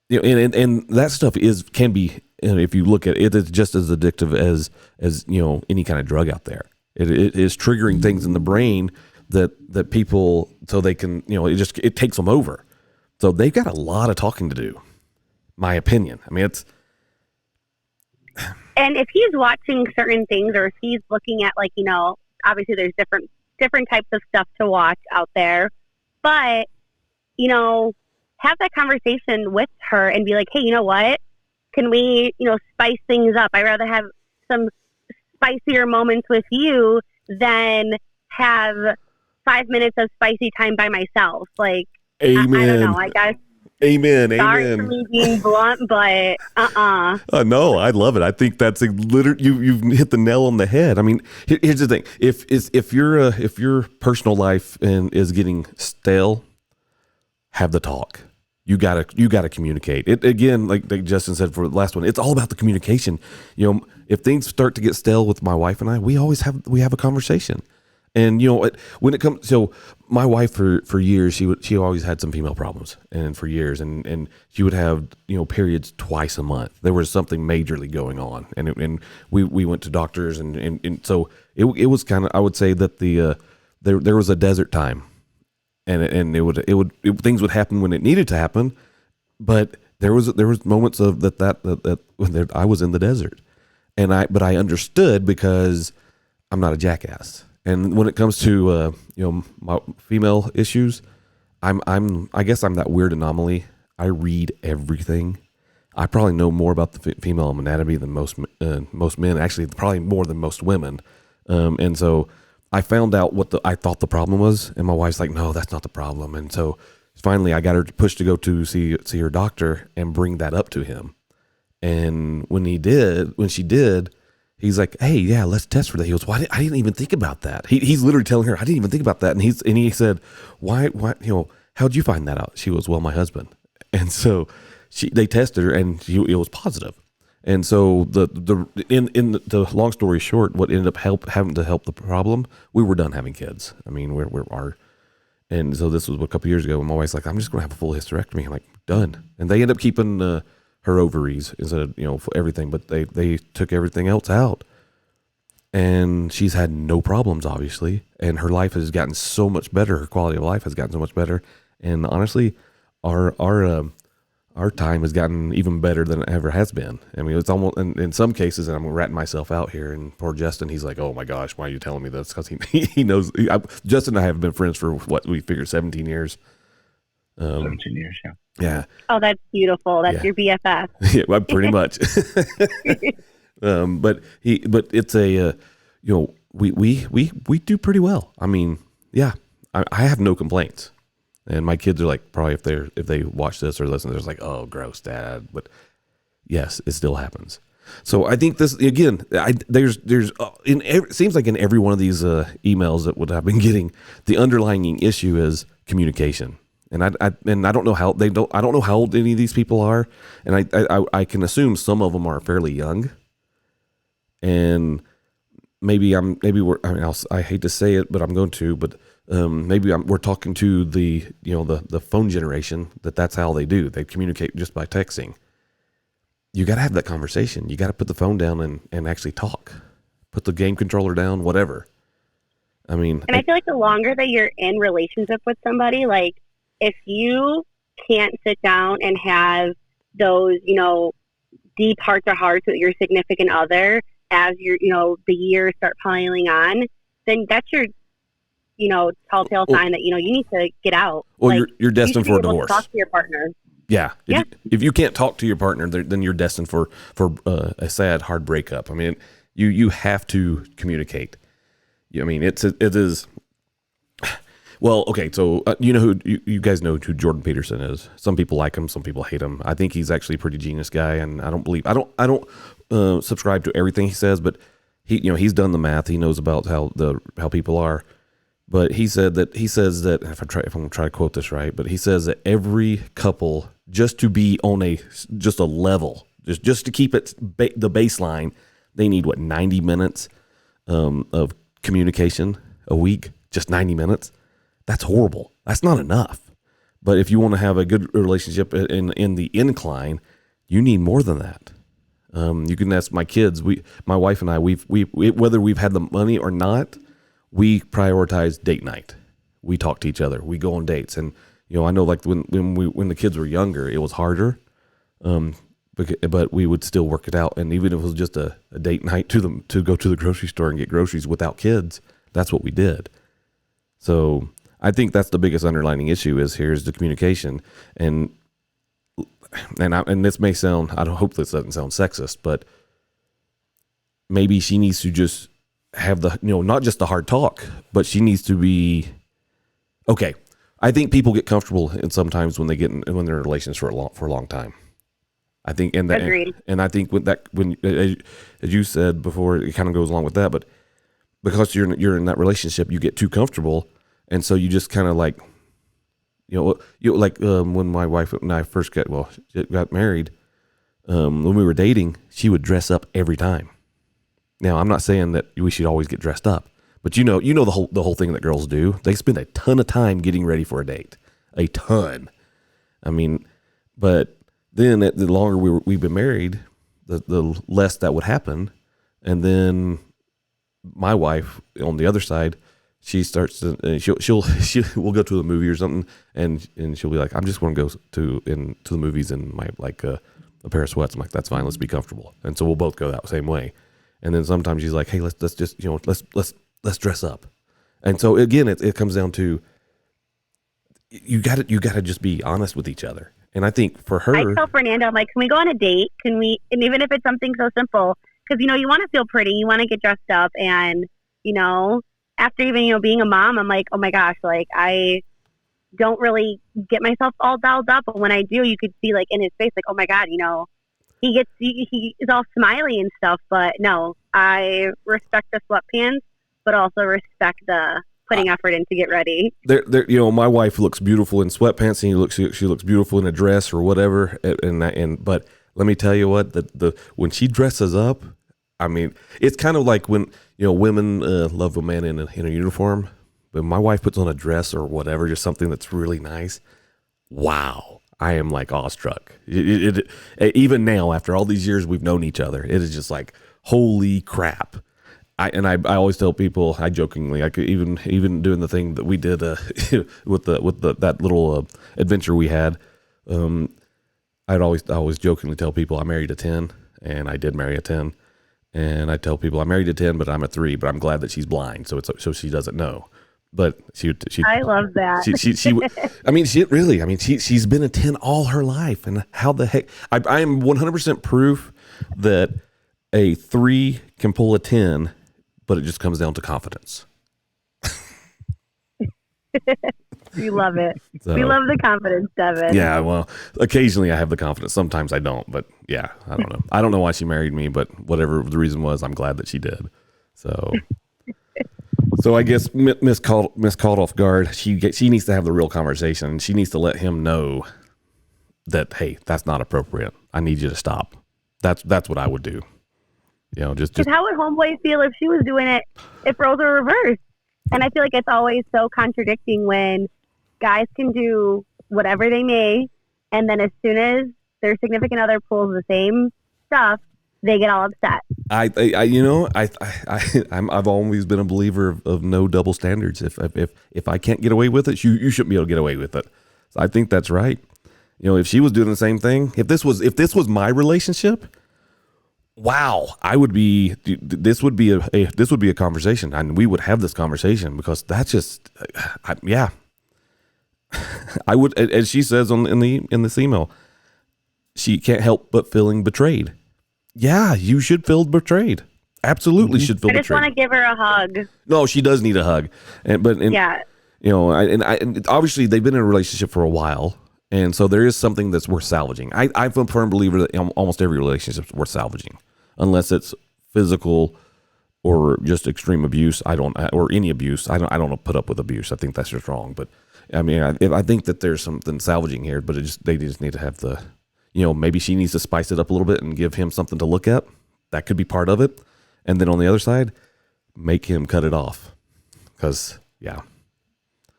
and that stuff can be, if you look at it, it's just as addictive as any kind of drug out there. It is triggering things in the brain that people, so they can, it takes them over. So they've got a lot of talking to do. My opinion. I mean, it's. And if he's watching certain things, or if he's looking at, like, obviously there's different types of stuff to watch out there, but have that conversation with her and be like, hey, you know what? Can we, spice things up? I'd rather have some spicier moments with you than have 5 minutes of spicy time by myself. Like, Amen. I don't know. I guess. Amen. Sorry for me being blunt, but no, I love it. I think that's you've hit the nail on the head. I mean, here's the thing: if your personal life is getting stale, have the talk. You gotta communicate. It again, like Justin said for the last one, it's all about the communication. If things start to get stale with my wife and I, we have a conversation. And when it comes, so my wife for years, she always had some female problems, and for years, and she would have periods twice a month. There was something majorly going on, and we went to doctors, and so it was kind of, I would say that there was a desert time, and things would happen when it needed to happen, but there was moments of that when I was in the desert, but I understood because I'm not a jackass. And when it comes to my female issues, I guess I'm that weird anomaly. I read everything. I probably know more about the female anatomy than most men. Actually, probably more than most women. And so I found out what I thought the problem was, and my wife's like, "No, that's not the problem." And so finally, I got her pushed to go to see her doctor and bring that up to him. And when she did. He's like, hey, yeah, let's test for that. He goes, well, I didn't even think about that. He's literally telling her, I didn't even think about that. And he said, why, how'd you find that out? She goes, well, my husband. And so they tested her, and it was positive. And so in the long story short, what ended up having to help the problem, we were done having kids. I mean, And so this was a couple years ago, and my wife's like, I'm just going to have a full hysterectomy. I'm like, done. And they end up keeping her ovaries instead of, for everything, but they took everything else out. And she's had no problems, obviously. And her life has gotten so much better. Her quality of life has gotten so much better. And honestly, our time has gotten even better than it ever has been. I mean, it's almost, in some cases, and I'm ratting myself out here, and poor Justin, he's like, oh my gosh, why are you telling me this? Because he knows. Justin and I have been friends for what we figured 17 years. 17 years, yeah. Yeah. Oh, that's beautiful. That's your BFF. Yeah, well, pretty much. But it's a, we do pretty well. I mean, yeah, I have no complaints. And my kids are like, probably if they watch this or listen, they're just like, oh, gross, Dad. But yes, it still happens. So I think this again. It seems like in every one of these emails that would have been getting, the underlying issue is communication. And I don't know how I don't know how old any of these people are, and I can assume some of them are fairly young. And I hate to say it, but I'm going to, but. We're talking to the phone generation that's how they do. They communicate just by texting. You got to have that conversation. You got to put the phone down and actually talk. Put the game controller down, whatever. I mean, and I feel like the longer that you're in relationship with somebody, like if you can't sit down and have those, deep heart to hearts with your significant other as your, the years start piling on, then that's your telltale sign that, you need to get out. Well, you're destined for a divorce. Talk to your partner. Yeah. If you can't talk to your partner, then you're destined for a sad, hard breakup. I mean, you have to communicate. I mean, it is. Well, okay. So you guys know who Jordan Peterson is. Some people like him, some people hate him. I think he's actually a pretty genius guy, and I don't subscribe to everything he says, but he's done the math. He knows about how people are. But he says that if I'm going to try to quote this right, but he says that every couple, just to be on a level, just to keep it the baseline, they need 90 minutes of communication a week, just 90 minutes. That's horrible. That's not enough. But if you want to have a good relationship in the incline, you need more than that. You can ask my kids. My wife and I, we whether we've had the money or not, we prioritize date night. We talk to each other. We go on dates. And, I know like when the kids were younger, it was harder. But we would still work it out. And even if it was just a date night to go to the grocery store and get groceries without kids, that's what we did. So I think that's the biggest underlying issue is the communication. And this may sound, I don't hope this doesn't sound sexist, but maybe she needs to just have the, not just the hard talk, but she needs to be okay. I think people get comfortable and sometimes when they're in relations for a long time. I think, and I think when as you said before, it kind of goes along with that, but because you're in that relationship, you get too comfortable. And so you just kind of like, when my wife and I first got married, when we were dating, she would dress up every time. Now, I'm not saying that we should always get dressed up, but the whole thing that girls do. They spend a ton of time getting ready for a date, a ton. I mean, but then the longer we've been married, the less that would happen. And then my wife on the other side, she starts to we'll go to a movie or something, and she'll be like, I'm just going to go to the movies in my a pair of sweats. I'm like, that's fine, let's be comfortable. And so we'll both go that same way. And then sometimes she's like, hey, let's just, let's dress up. And so again, it comes down to, you got to just be honest with each other. And I think for her, I tell Fernando, I'm like, can we go on a date? And even if it's something so simple, because, you want to feel pretty, you want to get dressed up. And, after even, being a mom, I'm like, oh my gosh, like I don't really get myself all dolled up. But when I do, you could see like in his face, like, oh my God, he is all smiley and stuff, but no, I respect the sweatpants, but also respect the putting effort in to get ready. My wife looks beautiful in sweatpants, and she looks beautiful in a dress or whatever. But let me tell you what, when she dresses up, I mean, it's kind of like when women love a man in a uniform, when my wife puts on a dress or whatever, just something that's really nice, wow, I am like awestruck. Even now, after all these years we've known each other, it is just like, holy crap. I always tell people, I jokingly, I could even doing the thing that we did with that little adventure we had. I always jokingly tell people I married a 10, and I did marry a 10. And I tell people I married a 10, but I'm a 3. But I'm glad that she's blind, so she doesn't know. But she I love that. She's been a 10 all her life, and how the heck? I am 100% proof that a 3 can pull a 10. But it just comes down to confidence. We love it. So, we love the confidence, Devin. Yeah, well, occasionally I have the confidence. Sometimes I don't. But yeah, I don't know. I don't know why she married me, but whatever the reason was, I'm glad that she did. So I guess Miss called off guard. She needs to have the real conversation. And she needs to let him know that, hey, that's not appropriate. I need you to stop. That's what I would do. You know, just how would homeboy feel if she was doing it if roles were reversed? And I feel like it's always so contradicting when guys can do whatever they may, and then as soon as their significant other pulls the same stuff, they get all upset. I've always been a believer of no double standards. If I can't get away with it, you shouldn't be able to get away with it. So I think that's right. You know, if she was doing the same thing, if this was my relationship. Wow, this would be a conversation, and we would have this conversation because that's just, yeah. I would, as she says in this email, she can't help but feeling betrayed. Yeah, you should feel betrayed. Absolutely, should feel betrayed. I just want to give her a hug. No, she does need a hug, yeah. You know, and obviously they've been in a relationship for a while. And so there is something that's worth salvaging. I'm a firm believer that almost every relationship is worth salvaging, unless it's physical or just extreme abuse. Or any abuse. I don't put up with abuse. I think that's just wrong. But I mean, I think that there's something salvaging here. But they just need to have the, you know, maybe she needs to spice it up a little bit and give him something to look at. That could be part of it. And then on the other side, make him cut it off. Because yeah.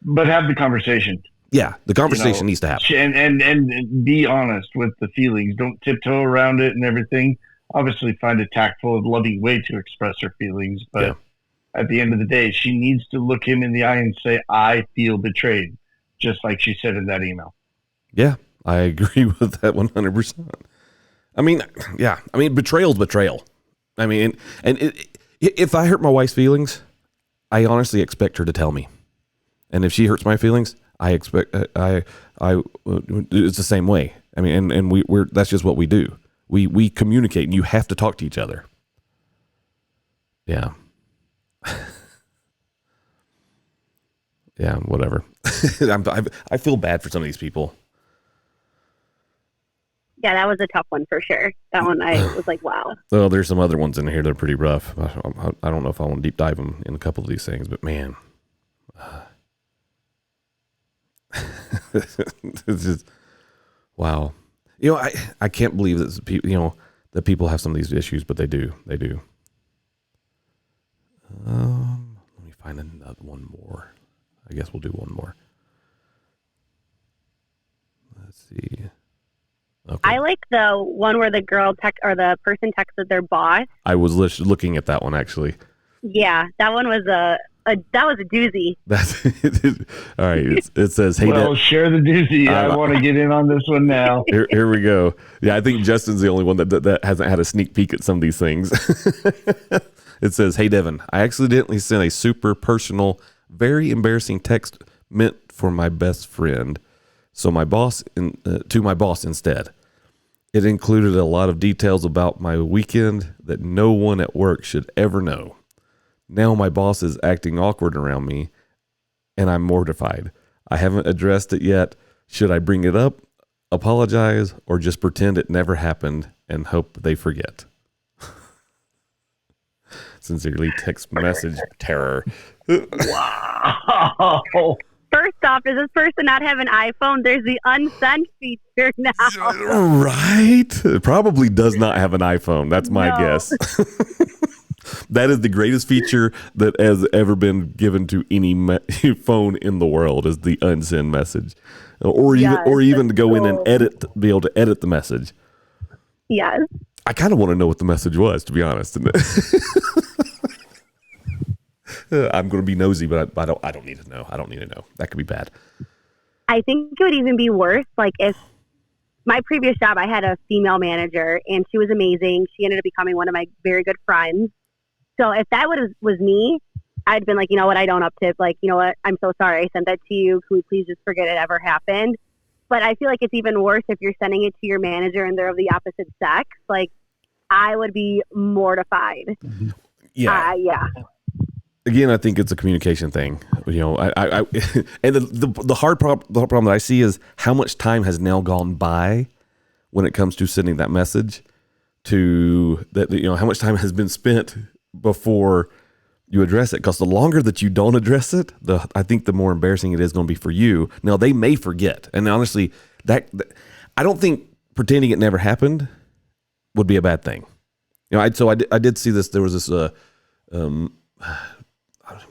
But have the conversation. Yeah, the conversation needs to happen. And be honest with the feelings. Don't tiptoe around it and everything. Obviously, find a tactful and loving way to express her feelings. But at the end of the day, she needs to look him in the eye and say, I feel betrayed, just like she said in that email. Yeah, I agree with that 100%. I mean, yeah. I mean, betrayal's betrayal. I mean, if I hurt my wife's feelings, I honestly expect her to tell me. And if she hurts my feelings, I expect it's the same way. I mean, and we're that's just what we do. We communicate, and you have to talk to each other. Yeah. Yeah, whatever. I feel bad for some of these people. Yeah, that was a tough one for sure. That one I was like, wow. Well, there's some other ones in here that are pretty rough. I don't know if I want to deep dive them in a couple of these things, but man. It's just wow. You know, I can't believe that people, you know, that people have some of these issues, but they do. Let me find another one more. I guess we'll do one more. Let's see. Okay. I like the one where the girl the person texted their boss. I was looking at that one actually. Yeah, that one was a doozy. That's all right. It says, "Hey, well, share the doozy. I want to get in on this one now." Here we go. Yeah, I think Justin's the only one that hasn't had a sneak peek at some of these things. It says, "Hey, Devin, I accidentally sent a super personal, very embarrassing text meant for my best friend, so to my boss instead. It included a lot of details about my weekend that no one at work should ever know. Now my boss is acting awkward around me, and I'm mortified. I haven't addressed it yet. Should I bring it up, apologize, or just pretend it never happened and hope they forget? Sincerely, text message terror." Wow. First off, does this person not have an iPhone? There's the unsent feature now. Right? It probably does not have an iPhone. That's my guess. That is the greatest feature that has ever been given to any phone in the world is the unsend message, or even to go in and be able to edit the message. Yes. I kind of want to know what the message was, to be honest. I'm going to be nosy, but I don't need to know. I don't need to know. That could be bad. I think it would even be worse. Like if my previous job, I had a female manager and she was amazing. She ended up becoming one of my very good friends. So if that was me, I'd been like, you know what, I don't up-tip. Like, you know what, I'm so sorry I sent that to you. Can we please just forget it ever happened? But I feel like it's even worse if you're sending it to your manager and they're of the opposite sex. Like, I would be mortified. Yeah. Yeah. Again, I think it's a communication thing. You know, I and the hard problem that I see is how much time has now gone by when it comes to sending that message to that. You know, how much time has been spent before you address it? Because the longer that you don't address it, I think the more embarrassing it is going to be for you. Now they may forget, and honestly, that I don't think pretending it never happened would be a bad thing. You know, I did see this. There was this a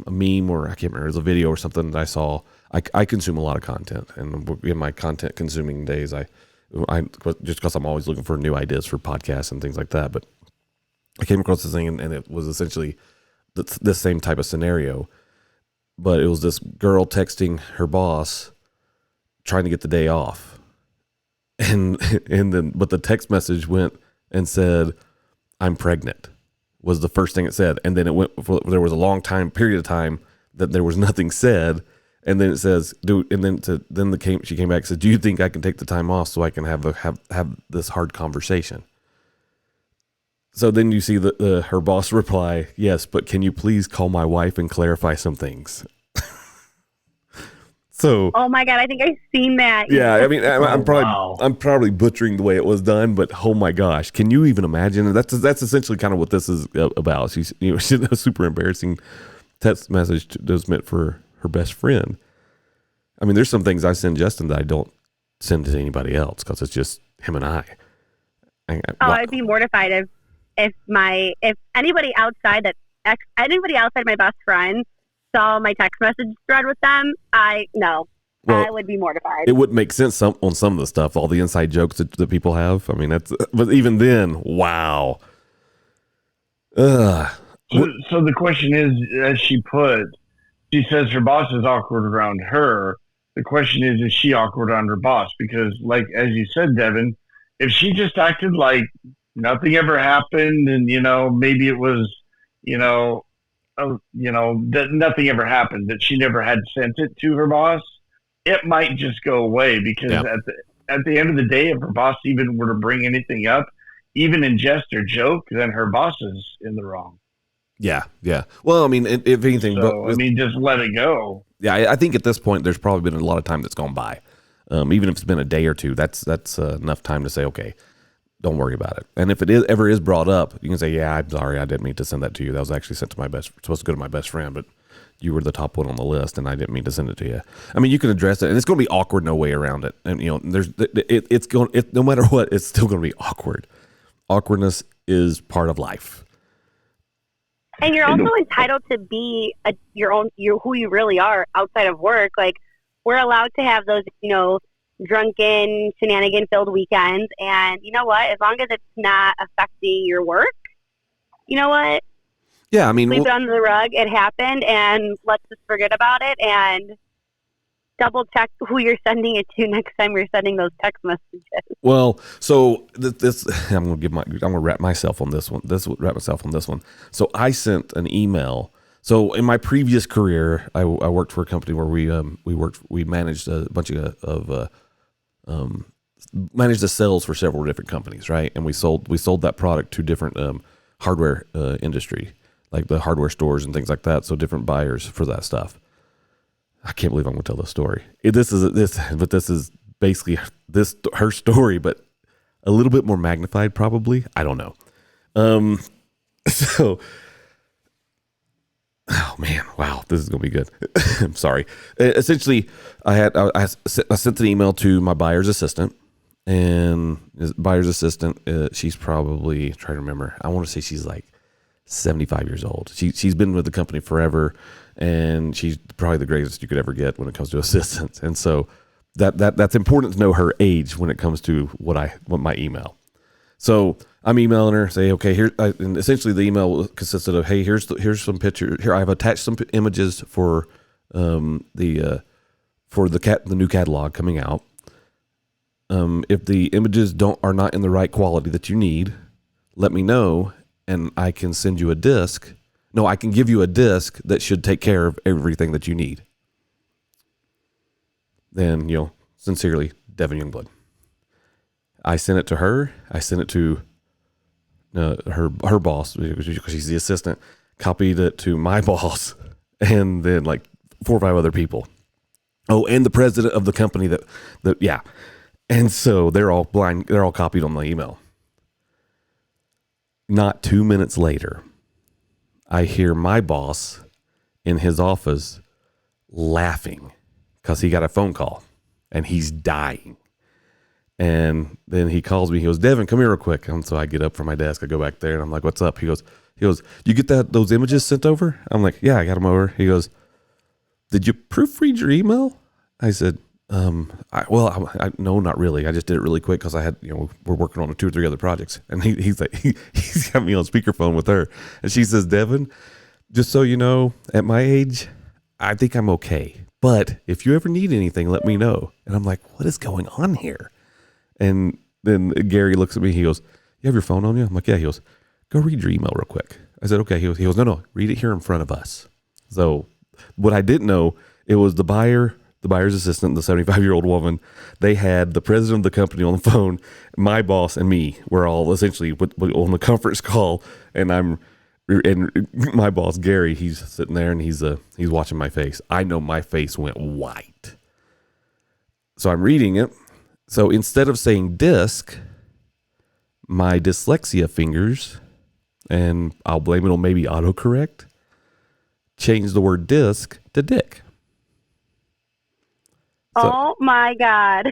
meme, or I can't remember, it was a video or something that I saw. I consume a lot of content, and in my content consuming days, I just because I'm always looking for new ideas for podcasts and things like that. But I came across this thing, and it was essentially this same type of scenario, but it was this girl texting her boss, trying to get the day off, and then but the text message went and said, "I'm pregnant." Was the first thing it said, and then there was a long period of time that there was nothing said, and then it says, "Dude," and then she came back and said, "Do you think I can take the time off so I can have this hard conversation?" So then you see her boss reply, "Yes, but can you please call my wife and clarify some things?" So, oh my God, I think I've seen that. Yeah, I mean, I'm probably butchering the way it was done, but oh my gosh, can you even imagine? That's essentially kind of what this is about. She's a super embarrassing text message that was meant for her best friend. I mean, there's some things I send Justin that I don't send to anybody else because it's just him and I. I'd be mortified if anybody outside my best friend saw my text message thread with them, I would be mortified. It wouldn't make sense on some of the stuff, all the inside jokes that people have. I mean, but even then, wow. So the question is, as she says her boss is awkward around her. The question is she awkward around her boss? Because, like, as you said, Devin, if she just acted like nothing ever happened and, maybe it was, that nothing ever happened, that she never had sent it to her boss, it might just go away because at the end of the day, if her boss even were to bring anything up, even in jest or joke, then her boss is in the wrong. Yeah. Well, I mean, if anything, just let it go. Yeah, I think at this point, there's probably been a lot of time that's gone by. Even if it's been a day or two, that's enough time to say, okay, don't worry about it. And if it ever is brought up, you can say, yeah, I'm sorry, I didn't mean to send that to you. That was actually supposed to go to my best friend, but you were the top one on the list, and I didn't mean to send it to you. I mean, you can address it, and it's going to be awkward, no way around it. And no matter what, it's still going to be awkward. Awkwardness is part of life. And you're also entitled to be who you really are outside of work. Like, we're allowed to have those, drunken, shenanigan-filled weekends. And you know what? As long as it's not affecting your work, you know what? Yeah, I mean, sweep it under the rug. It happened, and let's just forget about it and double check who you're sending it to next time you're sending those text messages. Well, so I'm gonna wrap myself on this one. So I sent an email. So in my previous career, I worked for a company where we managed a bunch of managed the sales for several different companies, right? And we sold that product to different hardware industry, like the hardware stores and things like that. So different buyers for that stuff. I can't believe I'm going to tell this story. This is basically her story, but a little bit more magnified, probably. I don't know. So, oh man, wow, this is going to be good. I'm sorry. Essentially, I sent an email to my buyer's assistant, and his buyer's assistant, she's probably, trying to remember, I want to say she's like 75 years old. She's been with the company forever, and she's probably the greatest you could ever get when it comes to assistants. And so that's important to know her age when it comes to what my email. So I'm emailing her, say, okay, and essentially the email consisted of, hey, here's some pictures. Here I've attached some images for the new catalog coming out. If the images are not in the right quality that you need, let me know, and I can send you a disc. No, I can give you a disc that should take care of everything that you need. Then, sincerely, Devin Youngblood. I sent it to her. I sent it to her boss, because she's the assistant, copied it to my boss, and then like 4 or 5 other people. Oh, and the president of the company yeah. And so they're all blind. They're all copied on the email. Not 2 minutes later, I hear my boss in his office laughing because he got a phone call and he's dying. And then he calls me. He goes, Devin, come here real quick. And so I get up from my desk. I go back there and I'm like, what's up? He goes, you get those images sent over? I'm like, yeah, I got them over. He goes, did you proofread your email? I said, no, not really. I just did it really quick because I had, we're working on 2 or 3 other projects. And he's like, he's got me on speakerphone with her. And she says, Devin, just so you know, at my age, I think I'm okay. But if you ever need anything, let me know. And I'm like, what is going on here? And then Gary looks at me. He goes, you have your phone on you? I'm like, yeah. He goes, go read your email real quick. I said, okay. He goes, no, read it here in front of us. So what I didn't know, it was the buyer's assistant, the 75-year-old woman. They had the president of the company on the phone. My boss and me were all essentially on the conference call. And my boss, Gary, he's sitting there and he's watching my face. I know my face went white. So I'm reading it. So instead of saying disc, my dyslexia fingers, and I'll blame it on maybe autocorrect, changed the word disc to dick. So, oh my God.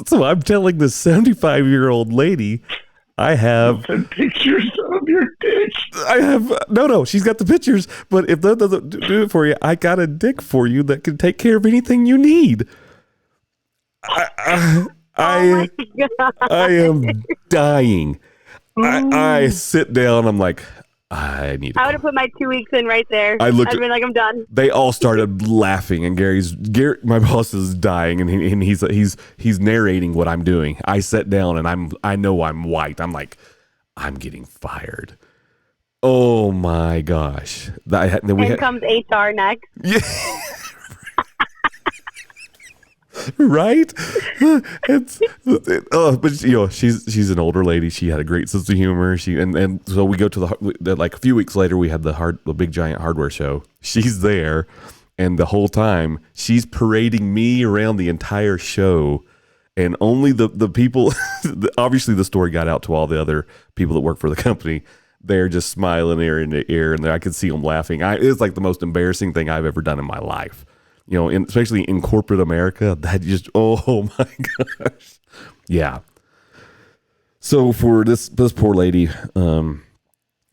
So I'm telling this 75-year-old lady, I have pictures of your dick. I have no. She's got the pictures, but if that doesn't do it for you, I got a dick for you that can take care of anything you need. I am dying. I sit down. I'm like, I need. I would have put my 2 weeks in right there. I'd been like, I'm done. They all started laughing, and Gary, my boss is dying, and he's narrating what I'm doing. I sat down, and I know I'm white. I'm like, I'm getting fired. Oh my gosh! Comes HR next. Yeah. Right? But she's an older lady. She had a great sense of humor. And so we go to like a few weeks later, we had the big giant hardware show. She's there, and the whole time she's parading me around the entire show, and only the people. Obviously, the story got out to all the other people that work for the company. They're just smiling ear into ear, and I could see them laughing. It's like the most embarrassing thing I've ever done in my life. Especially in corporate America, that just, oh my gosh. Yeah. So for this poor lady,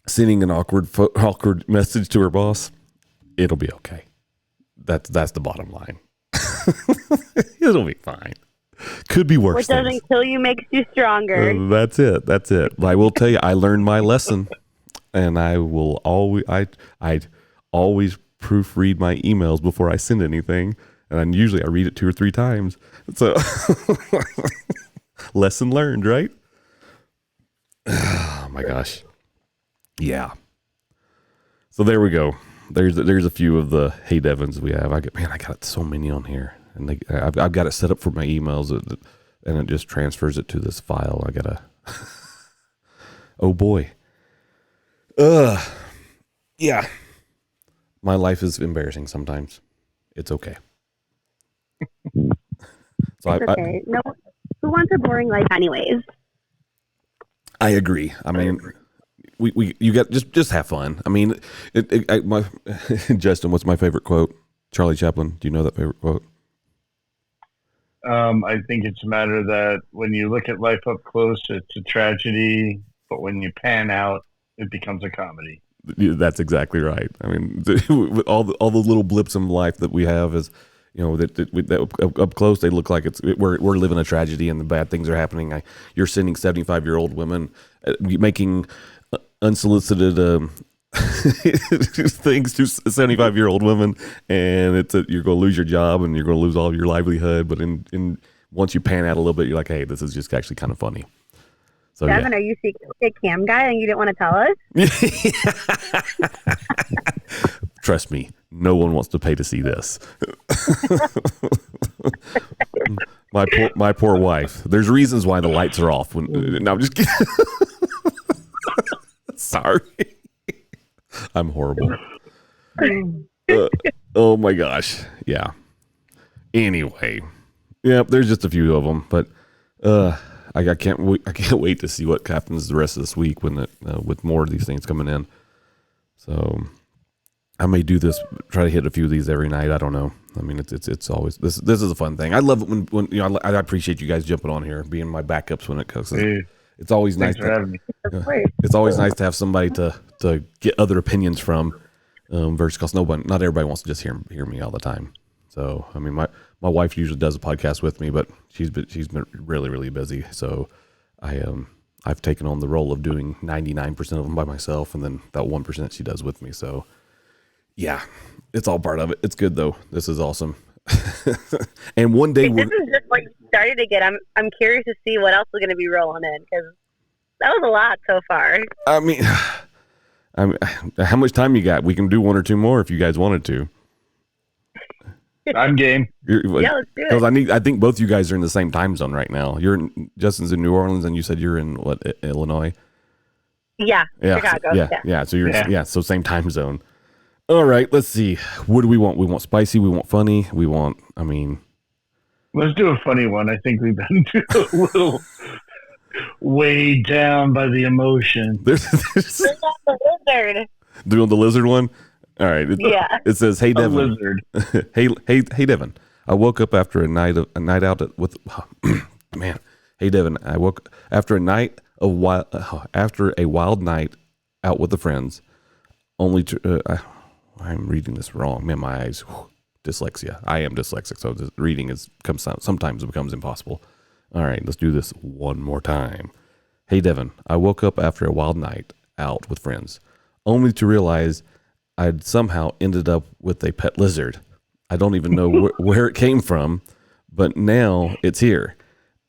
sending an awkward message to her boss, it'll be okay. That's the bottom line. It'll be fine. Could be worse. What doesn't kill you makes you stronger. That's it. But I will tell you, I learned my lesson, and I will I'd always proofread my emails before I send anything, and usually I read it 2 or 3 times. So lesson learned, right? Oh my gosh. Yeah. So there we go. There's a few of the hey Devins we have. I got so many on here, and I've got it set up for my emails, and it just transfers it to this file. I gotta. Oh boy. Yeah. My life is embarrassing sometimes. It's okay. So it's okay. No, who wants a boring life anyways? I agree. I mean, you got just have fun. I mean, Justin, what's my favorite quote? Charlie Chaplin. Do you know that favorite quote? I think it's a matter that when you look at life up close, it's a tragedy, but when you pan out, it becomes a comedy. That's exactly right. I mean, with all the little blips in life that we have is, that up close they look like we're living a tragedy and the bad things are happening. You're sending 75-year-old women making unsolicited things to 75-year-old women, and you're going to lose your job and you're going to lose all of your livelihood. But in once you pan out a little bit, you're like, hey, this is just actually kind of funny. So, Devin, are you secretly a cam guy and you didn't want to tell us? Trust me, no one wants to pay to see this. my poor wife. There's reasons why the lights are off. No, I'm just kidding. Sorry. I'm horrible. Oh my gosh. Yeah. Anyway. Yeah, there's just a few of them, but I can't wait to see what happens the rest of this week with more of these things coming in. So I may do this, try to hit a few of these every night. I don't know. I mean, it's always this is a fun thing. I love it when I appreciate you guys jumping on here, being my backups when it comes. It's always nice. It's always nice to have somebody to get other opinions from, versus because not everybody wants to just hear me all the time. So I mean, my wife usually does a podcast with me, but she's been really, really busy. So I've taken on the role of doing 99% of them by myself, and then that 1% she does with me. So yeah, it's all part of it. It's good though. This is awesome. And one day this is just what you started to get. I'm curious to see what else is going to be rolling in, because that was a lot so far. I mean, how much time you got? We can do one or two more if you guys wanted to. I'm game. Yeah, let's do it. Because I think both you guys are in the same time zone right now. Justin's in New Orleans, and you said you're in Illinois? Yeah, Chicago. Yeah. So so same time zone. All right, let's see. What do we want? We want spicy. We want funny. Let's do a funny one. I think we've been a little weighed down by the emotion. Bring out the lizard. Doing the lizard one? All right. It says, "Hey Devin." hey Devin. I woke up after a night out with man. Hey Devin. I woke after a wild night out with the friends, only to. I'm reading this wrong. Man, my eyes. Dyslexia. I am dyslexic, so reading sometimes it becomes impossible. All right, let's do this one more time. Hey Devin. I woke up after a wild night out with friends, only to realize I'd somehow ended up with a pet lizard. I don't even know where it came from, but now it's here,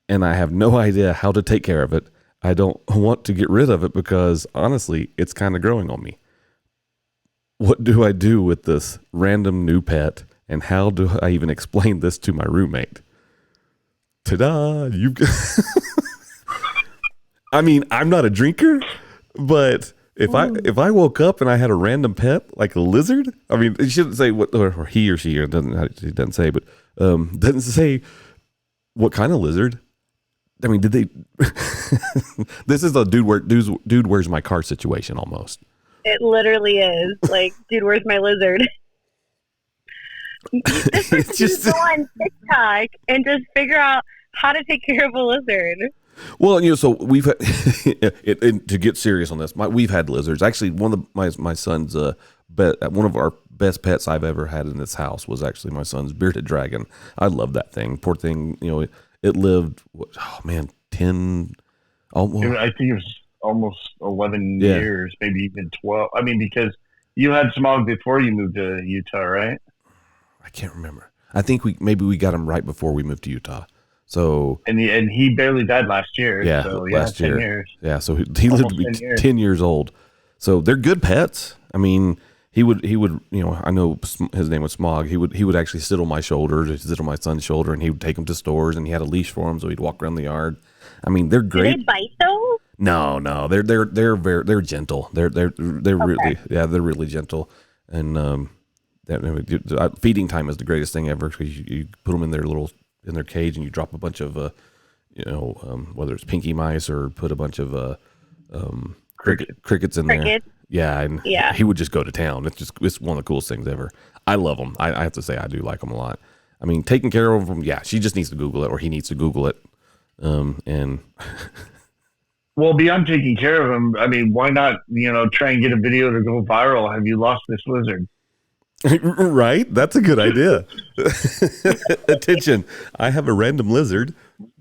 and I have no idea how to take care of it. I don't want to get rid of it because, honestly, it's kind of growing on me. What do I do with this random new pet, and how do I even explain this to my roommate? Ta-da! I mean, I'm not a drinker, but if I woke up and I had a random pet like a lizard, I mean, it shouldn't say what or he or she, or it doesn't say, but doesn't say what kind of lizard. I mean, did they? This is a dude where's my car situation almost. It literally is like, dude, where's my lizard? Just go on TikTok and just figure out how to take care of a lizard. Well, so we've had, to get serious on this, we've had lizards. Actually, one of my son's one of our best pets I've ever had in this house was actually my son's bearded dragon. I love that thing. Poor thing, it lived 10 almost. I think it was almost 11 years, maybe even 12. I mean, because you had Smog before you moved to Utah, right? I can't remember. I think we got him right before we moved to Utah. So and he barely died last year. Yeah, so, last 10 year. Years. Yeah, so he lived to be 10 years old. So they're good pets. I mean, he would I know his name was Smog. He would actually sit on my shoulder, sit on my son's shoulder, and he would take him to stores, and he had a leash for him, so he'd walk around the yard. I mean, they're great. Do they bite though? No, they're gentle. They're really they're really gentle, and feeding time is the greatest thing ever because you put them in their cage and you drop a bunch of whether it's pinky mice or put a bunch of crickets in there. Yeah, and he would just go to town. It's one of the coolest things ever. I love them. I have to say I do like them a lot. I mean, taking care of them. Yeah, she just needs to Google it, or he needs to Google it. And Well, beyond taking care of them, I mean, why not, try and get a video to go viral? Have you lost this lizard? Right? That's a good idea. Attention. I have a random lizard.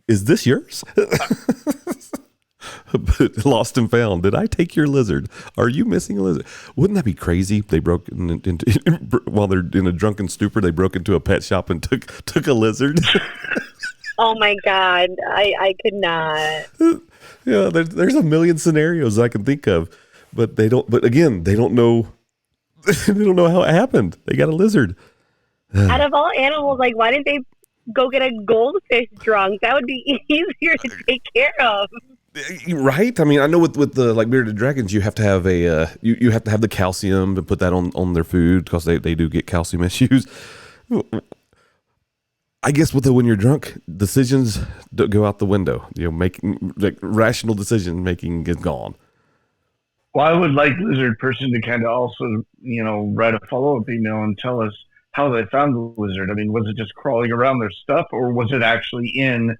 Is this yours? Lost and found. Did I take your lizard? Are you missing a lizard? Wouldn't that be crazy? They broke into while they're in a drunken stupor. They broke into a pet shop and took a lizard. Oh my God, I could not. Yeah, there's a million scenarios I can think of, but they don't. But again, they don't know. They don't know how it happened. They got a lizard. Out of all animals, like, why didn't they go get a goldfish drunk? That would be easier to take care of. Right? I mean, I know with the like bearded dragons, you have to have a you have to have the calcium to put that on their food because they do get calcium issues. I guess when you're drunk, decisions go out the window. Making like rational decision making is gone. Well, I would like Lizard Person to kind of also, write a follow-up email and tell us how they found the lizard. I mean, was it just crawling around their stuff, or was it actually in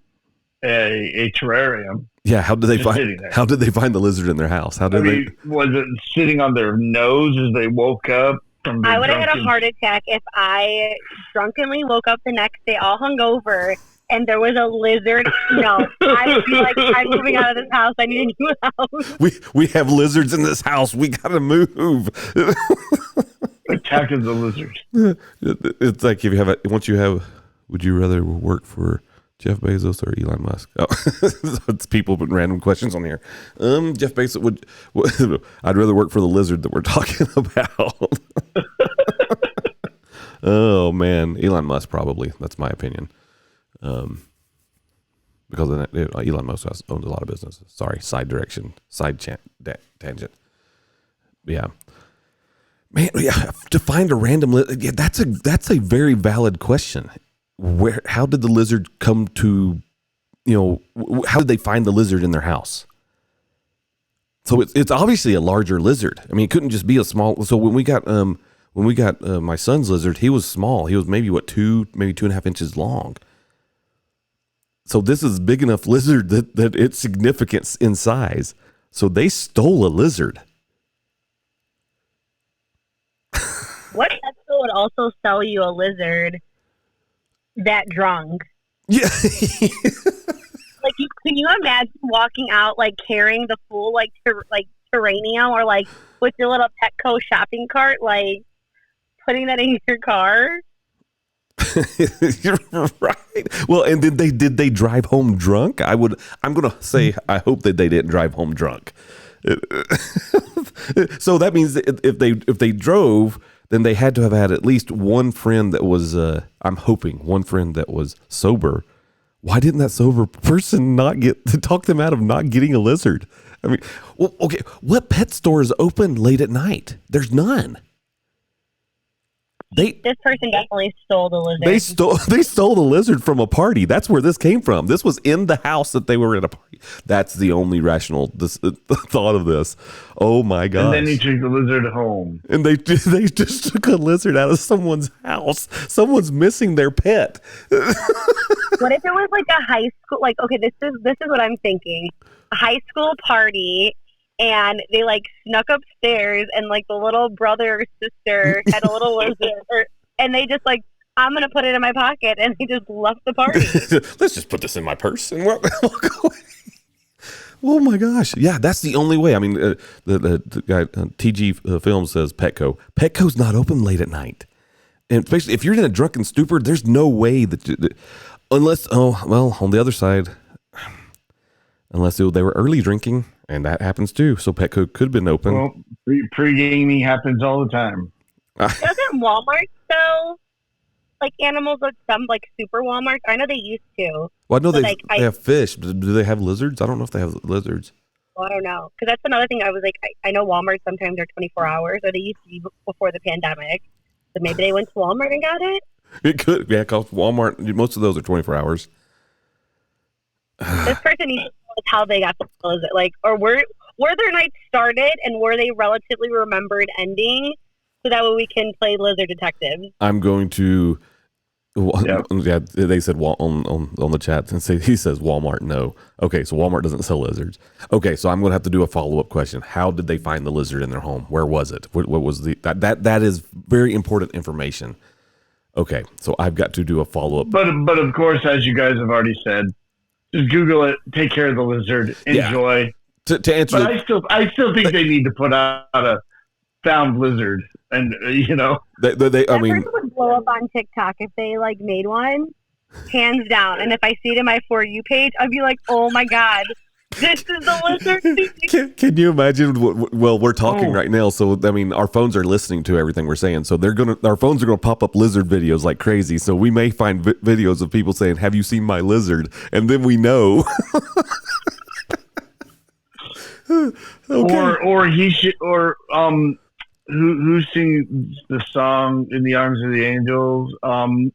a terrarium? Yeah, how did they find the lizard in their house? Was it sitting on their nose as they woke up? I would have had a heart attack if I drunkenly woke up the next day all hungover and there was a lizard. No, I would be like, I'm moving out of this house. I need a new house. We have lizards in this house. We gotta move. Attack of the lizard. It's like would you rather work for Jeff Bezos or Elon Musk? Oh, it's people putting random questions on here. Jeff Bezos I'd rather work for the lizard that we're talking about. Oh man, Elon Musk probably. That's my opinion. Because Elon Musk owns a lot of businesses. Sorry, tangent. Yeah, man. Yeah, to find a random lizard, that's a very valid question. How did the lizard come to, how did they find the lizard in their house? So it's obviously a larger lizard. I mean, it couldn't just be a small. So when we got my son's lizard, he was small. He was maybe 2.5 inches long. So this is big enough lizard that it's significant in size. So they stole a lizard. What pet store would also sell you a lizard that drunk? Yeah. Like, can you imagine walking out like carrying the full terrarium or like with your little Petco shopping cart, like putting that in your car? You're right. Well, and did they drive home drunk? I'm gonna say I hope that they didn't drive home drunk. So that means that if they drove, then they had to have had at least one friend that was I'm hoping one friend that was sober. Why didn't that sober person talk them out of not getting a lizard? I mean, well, okay, what pet store is open late at night? There's none. This person definitely stole the lizard. They stole the lizard from a party. That's where this came from. This was in the house that they were at a party. That's the only rational thought of this. Oh my gosh. And then he took the lizard home. And they just took a lizard out of someone's house. Someone's missing their pet. What if it was like a high school? Like, okay, this is what I'm thinking. A high school party. And they like snuck upstairs, and like the little brother or sister had a little lizard, and they just like, I'm gonna put it in my pocket, and they just left the party. Let's just put this in my purse and walk away. Oh my gosh, yeah, that's the only way. I mean, the guy TG Film says Petco. Petco's not open late at night, and especially if you're in a drunken stupor, there's no way unless on the other side, unless they were early drinking. And that happens too. So Petco could have been open. Well, pre-gaming happens all the time. Doesn't Walmart sell like animals at some like super Walmart? I know they used to. Well, I know they have fish. Do they have lizards? I don't know if they have lizards. Well, I don't know. Because that's another thing I was like, I know Walmart sometimes are 24 hours, or they used to be before the pandemic. So maybe they went to Walmart and got it? It could. Yeah, because Walmart, most of those are 24 hours. This person needs to how they got the lizard, like, or where their night started and were they relatively remembered ending, so that way we can play lizard detectives. I'm going to Yep. Yeah, they said on the chat and he says Walmart. No, okay, so Walmart doesn't sell lizards. Okay, so I'm going to have to do a follow up question. How did they find the lizard in their home? Where was it? What was that is very important information. Okay, so I've got to do a follow up. But of course, as you guys have already said, just Google it. Take care of the lizard. Enjoy. Yeah. To answer, but I still think they need to put out a found lizard, and they I mean, would blow up on TikTok if they like made one, hands down. And if I see it in my For You page, I'd be like, oh my god, this is the lizard. Can you imagine? Well, we're talking right now, so I mean, our phones are listening to everything we're saying. So our phones are gonna pop up lizard videos like crazy. So we may find videos of people saying, "Have you seen my lizard?" And then we know. Okay. Or he should, or who sings the song "In the Arms of the Angels"?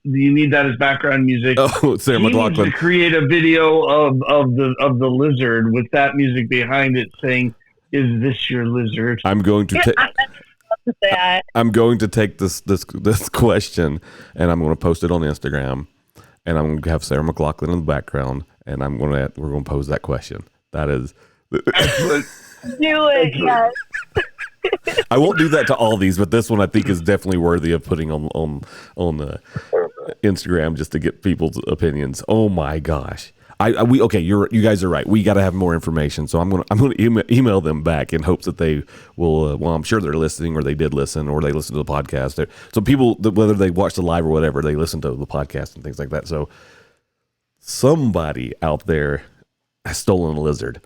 You need that as background music. Oh, Sarah McLachlan. He needs to create a video of the lizard with that music behind it, saying, "Is this your lizard?" I'm going to take. I'm going to take this question and I'm going to post it on Instagram, and I'm going to have Sarah McLachlan in the background, and we're going to pose that question. That is. Excellent. Do it, yes. I won't do that to all these, but this one I think is definitely worthy of putting on Instagram just to get people's opinions. Oh my gosh. You guys are right. We got to have more information. So I'm going to email them back in hopes that they will. Well, I'm sure they're listening, or they did listen, or they listen to the podcast. So people, whether they watch the live or whatever, they listen to the podcast and things like that. So somebody out there has stolen a lizard.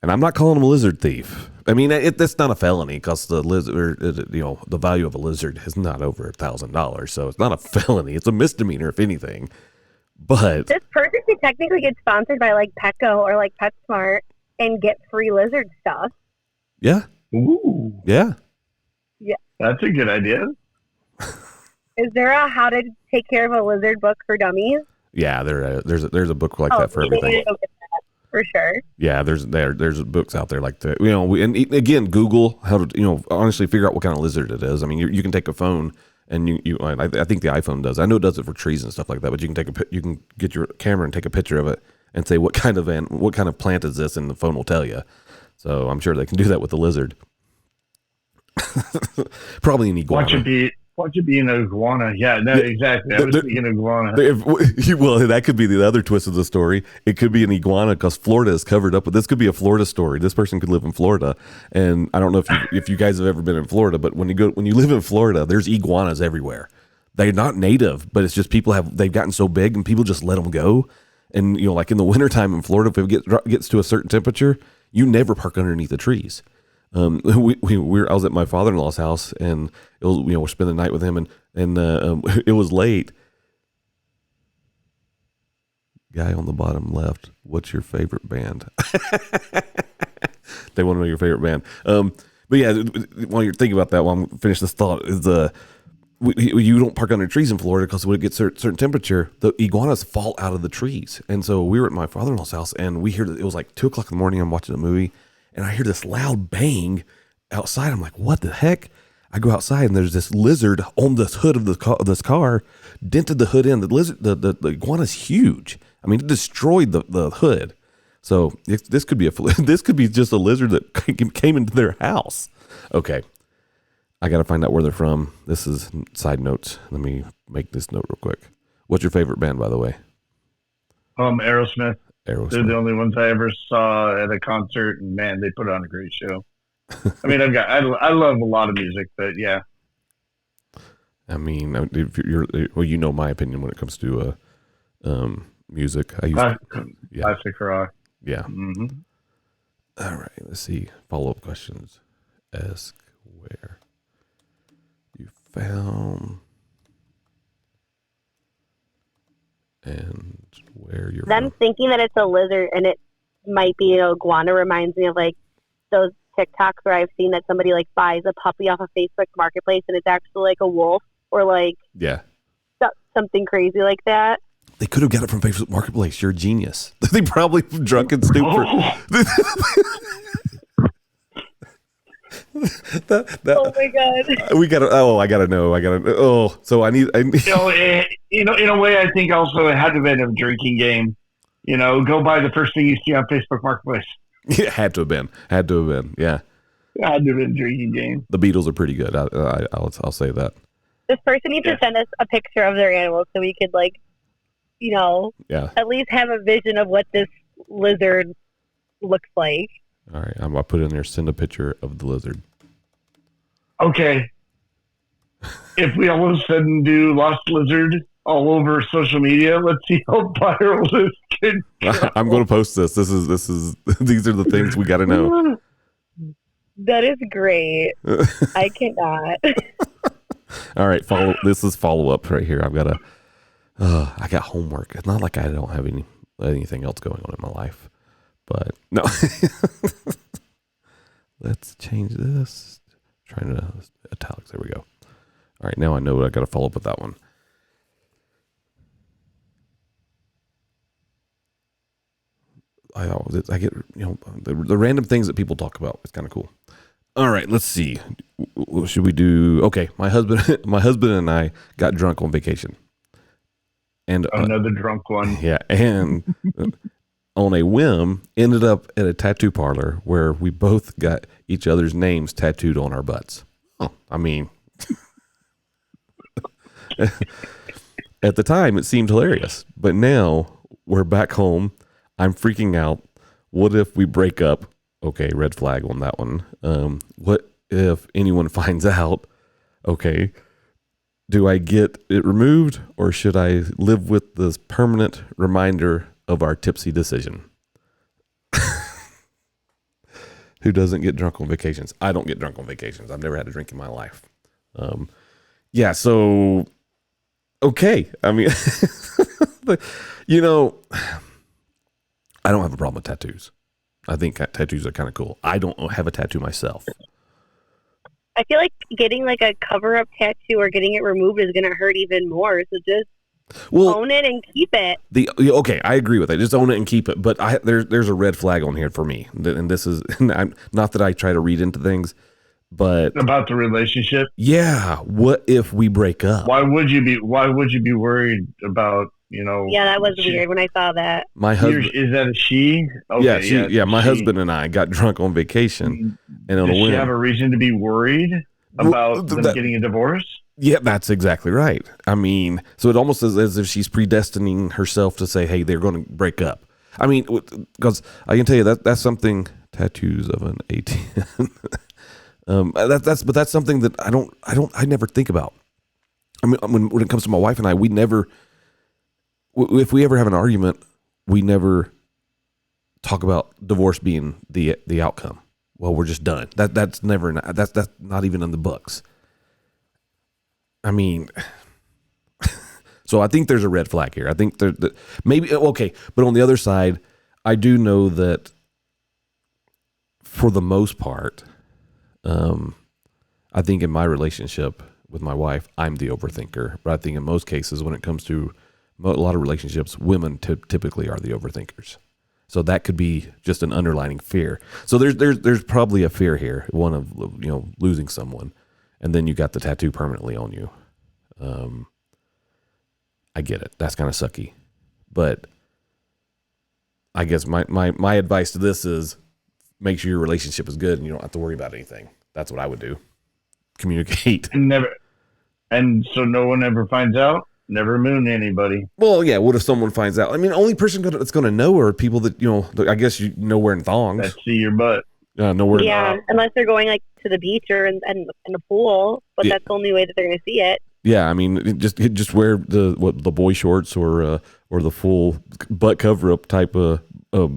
And I'm not calling him a lizard thief. I mean, that's not a felony because the lizard, the value of a lizard is not over $1,000. So it's not a felony. It's a misdemeanor, if anything. But this person could technically get sponsored by like Petco or like PetSmart and get free lizard stuff. Yeah. Ooh. Yeah. Yeah. That's a good idea. Is there a how to take care of a lizard book for dummies? Yeah, there's a book like that for everything. For sure. Yeah, there's books out there like that. And again, Google how to honestly figure out what kind of lizard it is. I mean, you can take a phone and I think the iPhone does. I know it does it for trees and stuff like that. But you can get your camera and take a picture of it and say what kind of plant is this, and the phone will tell you. So I'm sure they can do that with the lizard. Probably an iguana. Watch it be an iguana. Yeah, no, exactly. I was thinking iguana. Well, that could be the other twist of the story. It could be an iguana because Florida is covered up. But this could be a Florida story. This person could live in Florida, and I don't know if you guys have ever been in Florida, but when you live in Florida, there's iguanas everywhere. They're not native, but it's just they've gotten so big and people just let them go. And like in the wintertime in Florida, if it gets to a certain temperature, you never park underneath the trees. I was at my father-in-law's house, and it was, we're spending the night with him, and it was late. Guy on the bottom left, what's your favorite band? They want to know your favorite band. But yeah, while you're thinking about that, while I'm finish this thought, is you don't park under trees in Florida because when it gets a certain temperature, the iguanas fall out of the trees. And so we were at my father-in-law's house, and we heard it was like 2:00 in the morning. I'm watching a movie. And I hear this loud bang outside. I'm like, what the heck? I go outside, and there's this lizard on the hood of this car, dented the hood in. The iguana's huge. I mean, it destroyed the hood. So this could be just a lizard that came into their house. Okay, I got to find out where they're from. This is side notes. Let me make this note real quick. What's your favorite band, by the way? Aerosmith. They're the only ones I ever saw at a concert, and man, they put on a great show. I mean, I love a lot of music, but yeah. I mean, if you're, my opinion when it comes to music. Classic rock. Yeah. Mm-hmm. All right. Let's see. Follow-up questions. Ask where you found and where you're I'm thinking that it's a lizard and it might be an iguana. Reminds me of like those TikToks where I've seen that somebody like buys a puppy off of Facebook Marketplace and it's actually like a wolf or like something crazy like that. They could have got it from Facebook Marketplace. You're a genius. They probably drunk and stupid. Oh my god. We gotta. Oh, I gotta know. Oh, so I need. In a way, I think also it had to have been a drinking game. Go buy the first thing you see on Facebook Marketplace. It had to have been. Yeah. It had to have been a drinking game. The Beatles are pretty good. I'll say that. This person needs to send us a picture of their animal so we could, Yeah. at least have a vision of what this lizard looks like. All right. I'm gonna put in there. Send a picture of the lizard. Okay. If we all of a sudden do Lost Lizard all over social media, let's see how viral this can go. I'm going to post this. This is these are the things we got to know. That is great. I cannot. All right, this is follow up right here. I got homework. It's not like I don't have anything else going on in my life, but no. Let's change this. Trying to italics. There we go. All right, now I know I got to follow up with that one. I get the random things that people talk about. It's kind of cool. All right, let's see. What should we do? Okay, my husband and I got drunk on vacation, and another drunk one. Yeah, and on a whim, ended up at a tattoo parlor where we both got each other's names tattooed on our butts. Oh, I mean, at the time it seemed hilarious, but now we're back home. I'm freaking out. What if we break up? Okay, red flag on that one. What if anyone finds out? Okay, do I get it removed or should I live with this permanent reminder of our tipsy decision? Who doesn't get drunk on vacations? I don't get drunk on vacations. I've never had a drink in my life. Yeah, so, okay. I mean, I don't have a problem with tattoos. I think tattoos are kind of cool. I don't have a tattoo myself. I feel like getting a cover-up tattoo or getting it removed is going to hurt even more. So just own it and keep it. Okay, I agree with that. Just own it and keep it. But there's a red flag on here for me. And this is not that I try to read into things, but about the relationship. Yeah. What if we break up? Why would you be worried about? Yeah, that was weird when I saw that. My husband, is that a she? Okay, yeah. My husband and I got drunk on vacation, and on a whim. Does she have a reason to be worried about them getting a divorce? Yeah, that's exactly right. I mean, so it almost is as if she's predestining herself to say, "Hey, they're going to break up." I mean, because I can tell you that's something. Tattoos of an 18. That's something that I never think about. I mean, when it comes to my wife and I, we never. If we ever have an argument, we never talk about divorce being the outcome. Well, we're just done. That's not even in the books. I mean, so I think there's a red flag here. I think that maybe okay, but on the other side, I do know that for the most part, I think in my relationship with my wife, I'm the overthinker. But I think in most cases, when it comes to a lot of relationships, women typically are the overthinkers. So that could be just an underlining fear. So there's probably a fear here, one of losing someone, and then you got the tattoo permanently on you. I get it. That's kind of sucky, but I guess my advice to this is make sure your relationship is good and you don't have to worry about anything. That's what I would do. Communicate. And so no one ever finds out. Never moon anybody. Well, yeah. What if someone finds out? I mean, the only person that's going to know are people that I guess wearing thongs. That see your butt. Nowhere. Yeah, unless they're going to the beach or in the pool, but that's the only way that they're going to see it. Yeah, I mean, just wear the boy shorts or the full butt cover up type of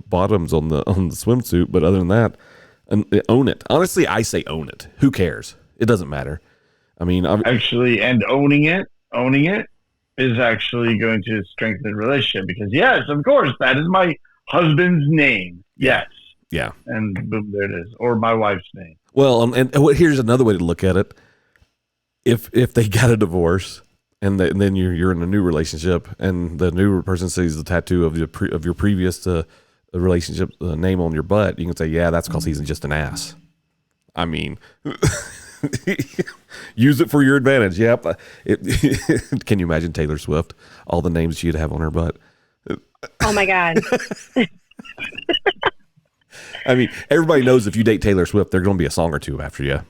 bottoms on the swimsuit. But other than that, own it. Honestly, I say own it. Who cares? It doesn't matter. I mean, actually, and owning it is actually going to strengthen the relationship because yes, of course, that is my husband's name. Yes. Yeah. And boom, there it is. Or my wife's name. Well, and here's another way to look at it. If they got a divorce and then you're in a new relationship and the new person sees the tattoo of your previous relationship name on your butt, you can say, yeah, that's because he's just an ass. I mean, use it for your advantage. Yep. Can you imagine Taylor Swift? All the names she'd have on her butt. Oh my God. I mean, everybody knows if you date Taylor Swift, there's going to be a song or two after you.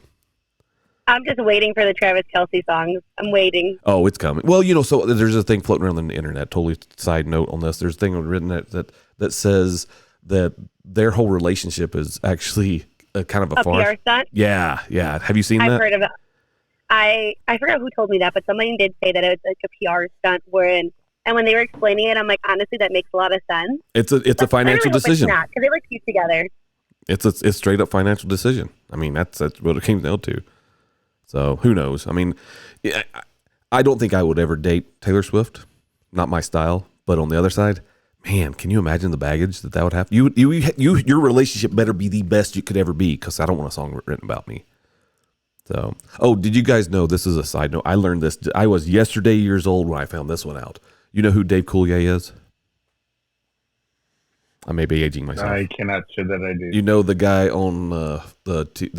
I'm just waiting for the Travis Kelce songs. I'm waiting. Oh, it's coming. Well, you know, so there's a thing floating around on the internet. Totally side note on this. There's a thing written that says that their whole relationship is actually a kind of a farce. PR stunt? Yeah. Have you seen that? I've heard of it. I forgot who told me that, but somebody did say that it was like a PR stunt and when they were explaining it, I'm like, honestly, that makes a lot of sense. It's a financial decision. Because they look cute together. It's straight up financial decision. I mean, that's what it came down to. So who knows? I mean, I don't think I would ever date Taylor Swift. Not my style. But on the other side, man, can you imagine the baggage that would have? Your relationship better be the best you could ever be, because I don't want a song written about me. So, did you guys know, this is a side note, I learned this. I was yesterday years old when I found this one out. You know who Dave Coulier is? I may be aging myself. I cannot say that I do. You know the guy on the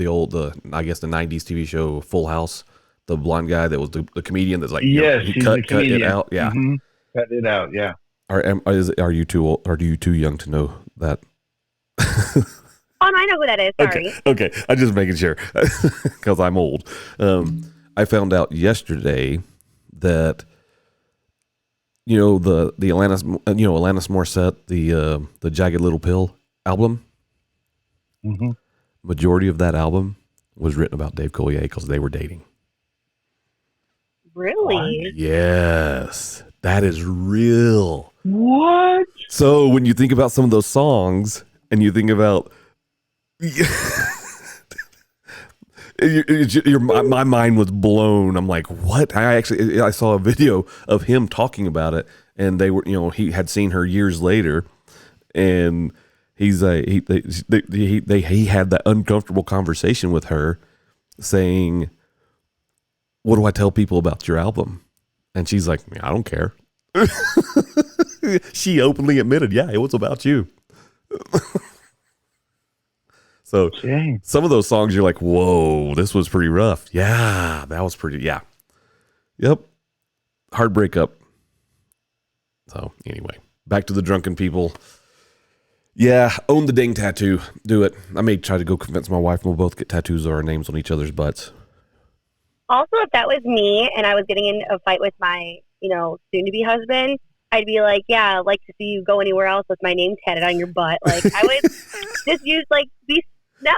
old I guess the 90s TV show Full House, the blonde guy that was the comedian that's like, yes, he he's cut comedian. it out. Yeah. Mm-hmm. Cut it out. Yeah. Are you too old? Are you too young to know that? Oh, no, I know who that is. Sorry. Okay. I'm just making sure because I'm old. I found out yesterday that the Alanis Morissette, the Jagged Little Pill album. Mm-hmm. Majority of that album was written about Dave Coulier because they were dating. Really? What? Yes, that is real. What? So when you think about some of those songs, and you think about, my mind was blown. I'm like, what? I saw a video of him talking about it, and they were, he had seen her years later, and he had that uncomfortable conversation with her, saying, "What do I tell people about your album?" And she's like, "I don't care." She openly admitted, "Yeah, it was about you." So Dang. Some of those songs you're like, whoa, this was pretty rough. Yeah, that was pretty, yeah. Yep. Hard breakup. So anyway, back to the drunken people. Yeah, own the dang tattoo. Do it. I may try to go convince my wife and we'll both get tattoos of our names on each other's butts. Also, if that was me and I was getting in a fight with my, soon-to-be husband, I'd be like, yeah, I'd like to see you go anywhere else with my name tatted on your butt. Like, I would just use, be not,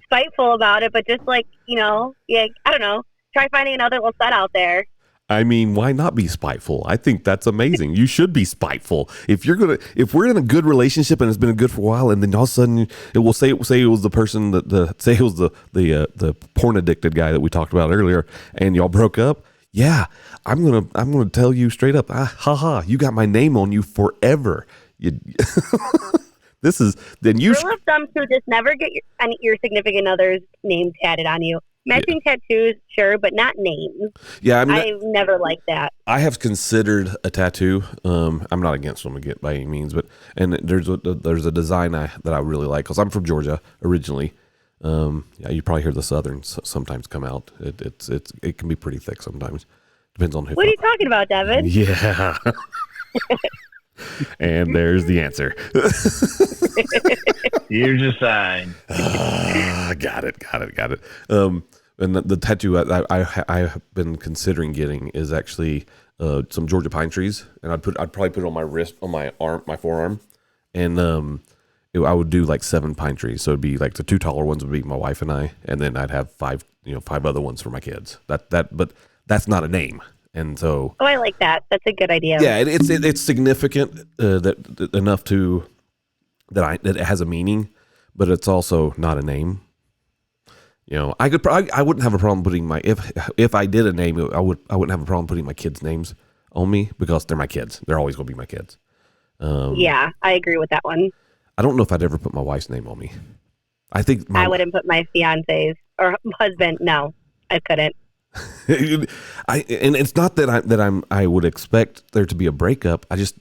spiteful about it, but just, I don't know, try finding another little set out there. I mean, why not be spiteful? I think that's amazing. You should be spiteful. If we're in a good relationship and it's been good for a while, and then all of a sudden it will say it was the person say it was the porn addicted guy that we talked about earlier, and y'all broke up. Yeah, I'm gonna tell you straight up. You got my name on you forever. This is then you. Rule of thumb too: just never get your significant other's name tatted on you. Matching tattoos, sure, but not names. Yeah, I mean, I've never liked that. I have considered a tattoo. I'm not against them by any means, but there's a design that I really like because I'm from Georgia originally. Yeah, you probably hear the Southerns sometimes come out. It can be pretty thick sometimes. Depends on who. What are you talking about, Devin? Yeah. And there's the answer. Here's your sign. Got it. And the tattoo I have been considering getting is actually some Georgia pine trees, and I'd probably put it on my wrist, on my arm, my forearm, and I would do 7 pine trees. So it'd be the 2 taller ones would be my wife and I, and then I'd have 5 other ones for my kids. But that's not a name. And so, I like that. That's a good idea. Yeah, it's significant that enough to that it has a meaning, but it's also not a name. I wouldn't have a problem putting if I did a name, I wouldn't have a problem putting my kids' names on me because they're my kids. They're always going to be my kids. Yeah, I agree with that one. I don't know if I'd ever put my wife's name on me. I think I wouldn't put my fiance's or husband. No, I couldn't. And it's not that I would expect there to be a breakup. I just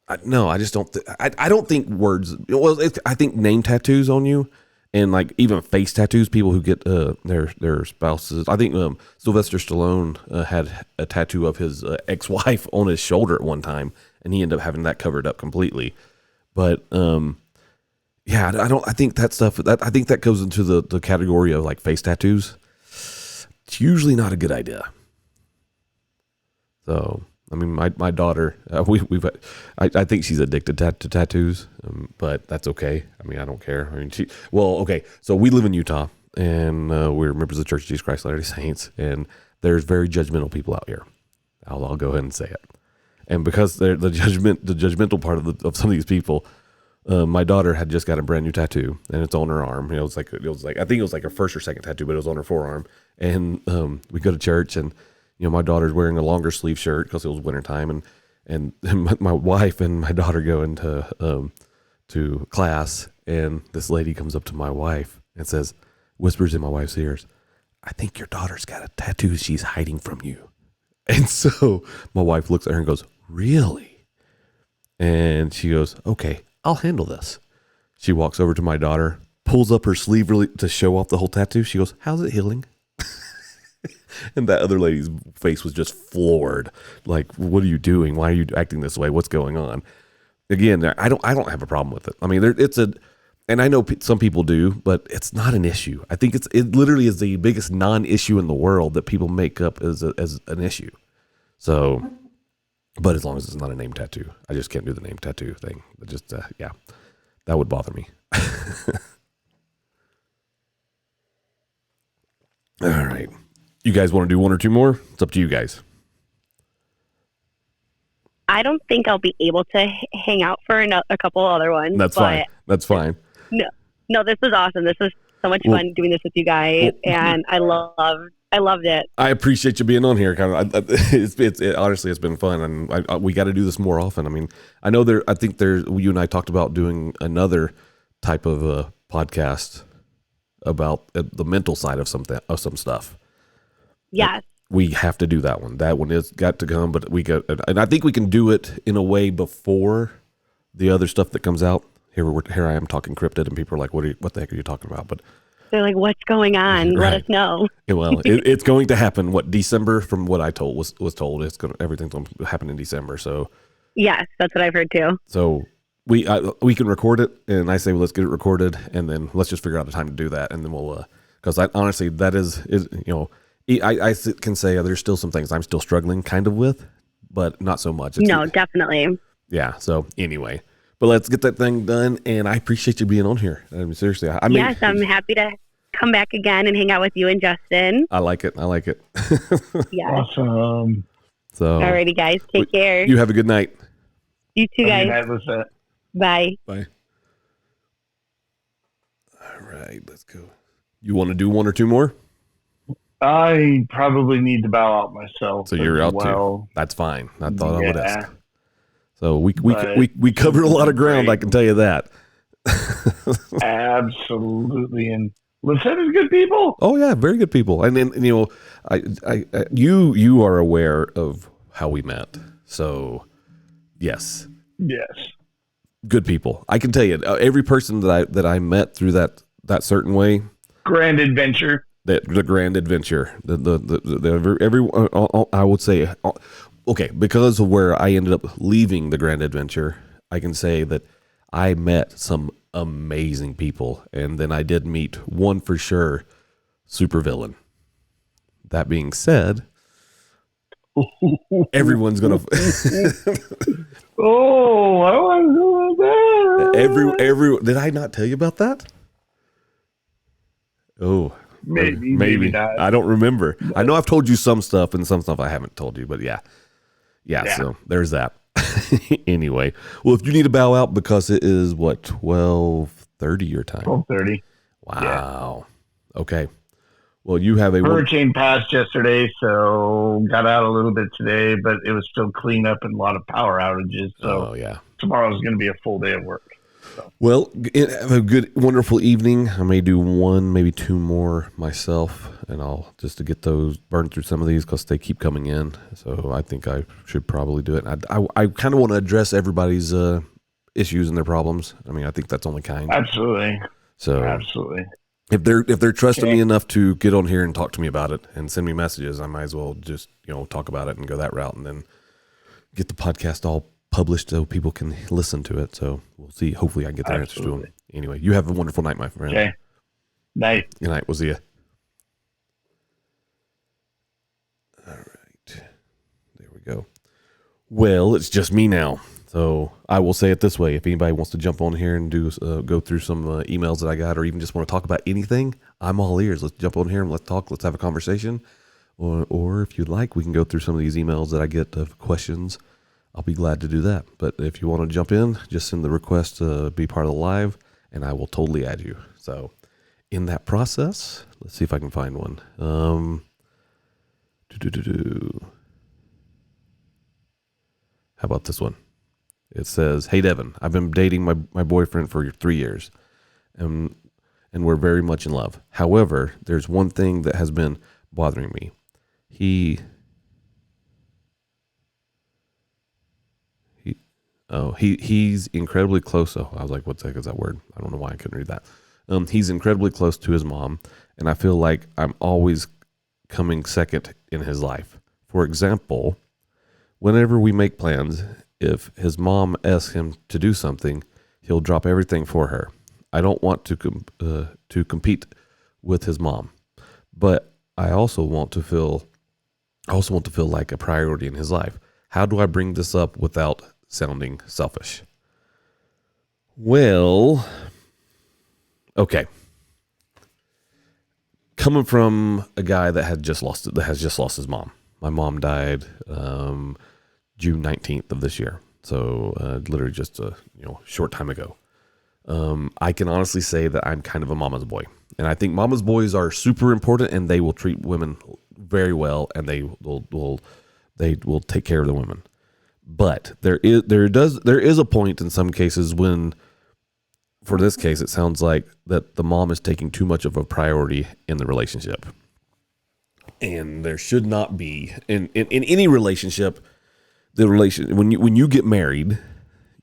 don't. I don't think words. Well, I think name tattoos on you And like even face tattoos, people who get their spouses. I think Sylvester Stallone had a tattoo of his ex-wife on his shoulder at one time, and he ended up having that covered up completely. But yeah, I think that stuff. I think that goes into the category of like face tattoos. It's usually not a good idea. So I mean, my daughter, I think she's addicted to tattoos, but that's okay. I mean, I don't care. I mean, okay. So we live in Utah, and we're members of the Church of Jesus Christ Latter-day Saints, and there's very judgmental people out here. I'll go ahead and say it. And because they're the judgmental part of some of these people, my daughter had just got a brand new tattoo, and it's on her arm. It was like I think it was like her first or second tattoo, but it was on her forearm. And we go to church, and my daughter's wearing a longer sleeve shirt because it was wintertime, and my wife and my daughter go into to class, and this lady comes up to my wife and whispers in my wife's ears, "I think your daughter's got a tattoo she's hiding from you." And so my wife looks at her and goes, "Really?" And she goes, "Okay, I'll handle this." She walks over to my daughter, pulls up her sleeve really to show off the whole tattoo. She goes, "How's it healing?" And that other lady's face was just floored. Like, what are you doing? Why are you acting this way? What's going on? Again, I don't have a problem with it. I mean, and I know some people do, but it's not an issue. I think it literally is the biggest non-issue in the world that people make up as an issue. So, but as long as it's not a name tattoo, I just can't do the name tattoo thing. It just, yeah, that would bother me. All right. You guys want to do one or two more? It's up to you guys. I don't think I'll be able to hang out for a couple other ones. That's fine. That's fine. No, this was awesome. This was so much fun doing this with you guys, and I loved it. I appreciate you being on here. Honestly, it's been fun, and we got to do this more often. I mean, I know I think you and I talked about doing another type of podcast about the mental side of some stuff. Yes. We have to do that one. That one has got to come, but and I think we can do it in a way before the other stuff that comes out. Here I am talking cryptid, and people are like, what the heck are you talking about? But they're like, what's going on? Right. Let us know. Well, it's going to happen. December? From what I was told, everything's going to happen in December. So yes, that's what I've heard too. So we can record it, and I say, well, let's get it recorded, and then let's just figure out a time to do that, and then we'll because honestly, that is I can say there's still some things I'm still struggling kind of with, but not so much. Definitely. Yeah. So anyway, but let's get that thing done, and I appreciate you being on here. I mean, seriously. Yes, I'm happy to come back again and hang out with you and Justin. I like it. Yeah. Awesome. So, alrighty, guys. Take care. You have a good night. You too, guys. Good night, Bye. Bye. All right, let's go. You want to do one or two more? I probably need to bow out myself. So you're out too. That's fine. I thought I would ask. So we covered a lot of ground. Great. I can tell you that. Absolutely, and Lieutenant good people. Oh yeah, very good people. And then you are aware of how we met. So yes, good people. I can tell you, every person that I met through that certain way. Grand adventure. The grand adventure. I would say, okay, because of where I ended up leaving the grand adventure, I can say that I met some amazing people, and then I did meet one for sure, supervillain. That being said, everyone's gonna. Oh, I want to know that. Every. Did I not tell you about that? Oh. Maybe not. I don't remember. I know I've told you some stuff, and some stuff I haven't told you, but yeah. So there's that. Anyway, well, if you need to bow out because it is 12:30 your time. 12:30. Wow. Yeah. Okay. Well, you have a hurricane passed yesterday, so got out a little bit today, but it was still cleanup and a lot of power outages. So tomorrow is going to be a full day of work. So. Well, have a good, wonderful evening. I may do one, maybe two more myself, and I'll just to get those burned through some of these because they keep coming in. So I think I should probably do it. I kind of want to address everybody's issues and their problems. I mean, I think that's only kind. Absolutely. So Absolutely. if they're trusting Okay. me enough to get on here and talk to me about it and send me messages, I might as well just, talk about it and go that route and then get the podcast all published so people can listen to it. So we'll see. Hopefully I can get their answers to them. Absolutely. Anyway, you have a wonderful night, my friend. Okay. Night. Good night. We'll see you. All right. There we go. Well, it's just me now. So I will say it this way. If anybody wants to jump on here and go through some emails that I got, or even just want to talk about anything, I'm all ears. Let's jump on here and let's talk. Let's have a conversation. Or if you'd like, we can go through some of these emails that I get of questions. I'll be glad to do that. But if you want to jump in, just send the request to be part of the live, and I will totally add you. So in that process, let's see if I can find one. How about this one? It says, "Hey Devin, I've been dating my boyfriend for 3 years, and we're very much in love. However, there's one thing that has been bothering me. He's incredibly close." Oh, I was like, what the heck is that word? I don't know why I couldn't read that. He's incredibly close to his mom, and I feel like I'm always coming second in his life. For example, whenever we make plans, if his mom asks him to do something, he'll drop everything for her. I don't want to compete with his mom, but I also want to feel like a priority in his life. How do I bring this up without sounding selfish? Well, okay. Coming from a guy that has just lost his mom. My mom died June 19th of this year. So literally just a short time ago. I can honestly say that I'm kind of a mama's boy. And I think mama's boys are super important, and they will treat women very well, and they will take care of the women. But there is a point in some cases when, for this case, it sounds like that the mom is taking too much of a priority in the relationship. And there should not be in any relationship. When you get married,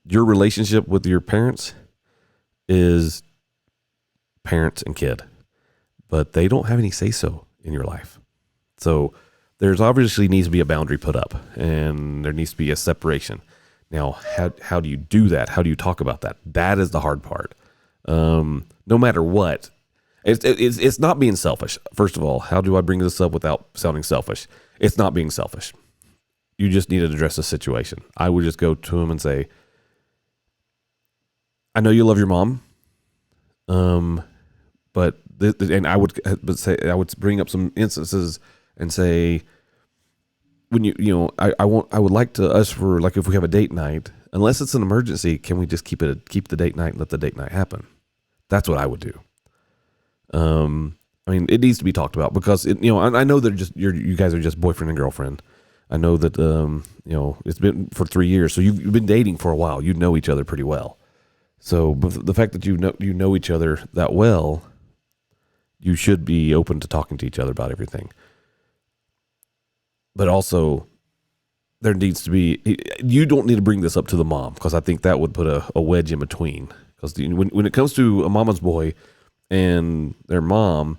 your relationship with your parents is parents and kid, but they don't have any say so in your life. So there's obviously needs to be a boundary put up, and there needs to be a separation. Now, how do you do that? How do you talk about that? That is the hard part. No matter what, it's not being selfish. First of all, how do I bring this up without sounding selfish? It's not being selfish. You just need to address the situation. I would just go to him and say, I know you love your mom, but I would bring up some instances and say, when I would like to us for, like, if we have a date night, unless it's an emergency, can we just keep the date night and let the date night happen? That's what I would do. I mean, it needs to be talked about because I know that you guys are just boyfriend and girlfriend. I know that it's been for 3 years, so you've been dating for a while. You know each other pretty well. So the fact that you know each other that well, you should be open to talking to each other about everything. But also, there needs to be. You don't need to bring this up to the mom, because I think that would put a wedge in between. Because when it comes to a mama's boy and their mom,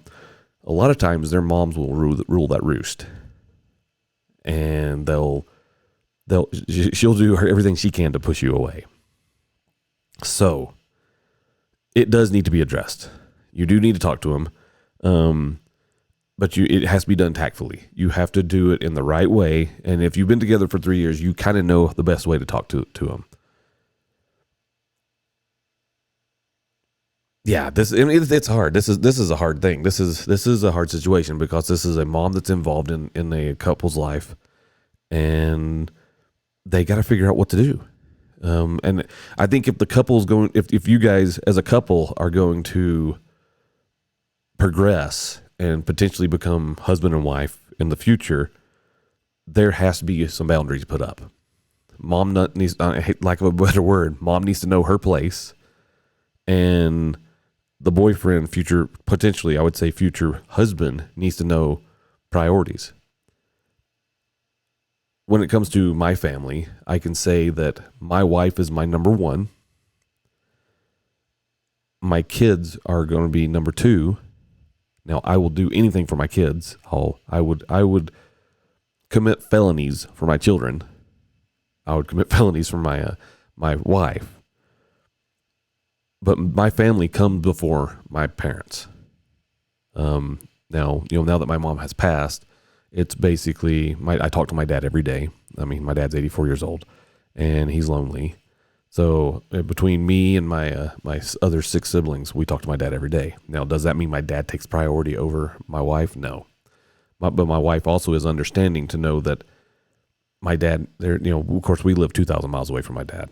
a lot of times their moms will rule that roost, and she'll do everything she can to push you away. So it does need to be addressed. You do need to talk to him, but it has to be done tactfully. You have to do it in the right way. And if you've been together for 3 years, you kind of know the best way to talk to him. Yeah, it's hard. This is a hard thing. This is a hard situation because this is a mom that's involved in a couple's life, and they got to figure out what to do. And I think if the couple's going, if you guys as a couple are going to progress and potentially become husband and wife in the future, there has to be some boundaries put up. Mom needs, lack of a better word, mom needs to know her place, and the boyfriend, potentially, I would say future husband, needs to know priorities. When it comes to my family, I can say that my wife is my number one. my kids are going to be number two. Now, I will do anything for my kids. I would commit felonies for my children. I would commit felonies for my wife. But my family comes before my parents. Now that my mom has passed, it's basically I talk to my dad every day. I mean, my dad's 84 years old, and he's lonely. So between me and my other 6 siblings, we talk to my dad every day. Now, does that mean my dad takes priority over my wife? No. But my wife also is understanding to know that my dad, of course, we live 2,000 miles away from my dad.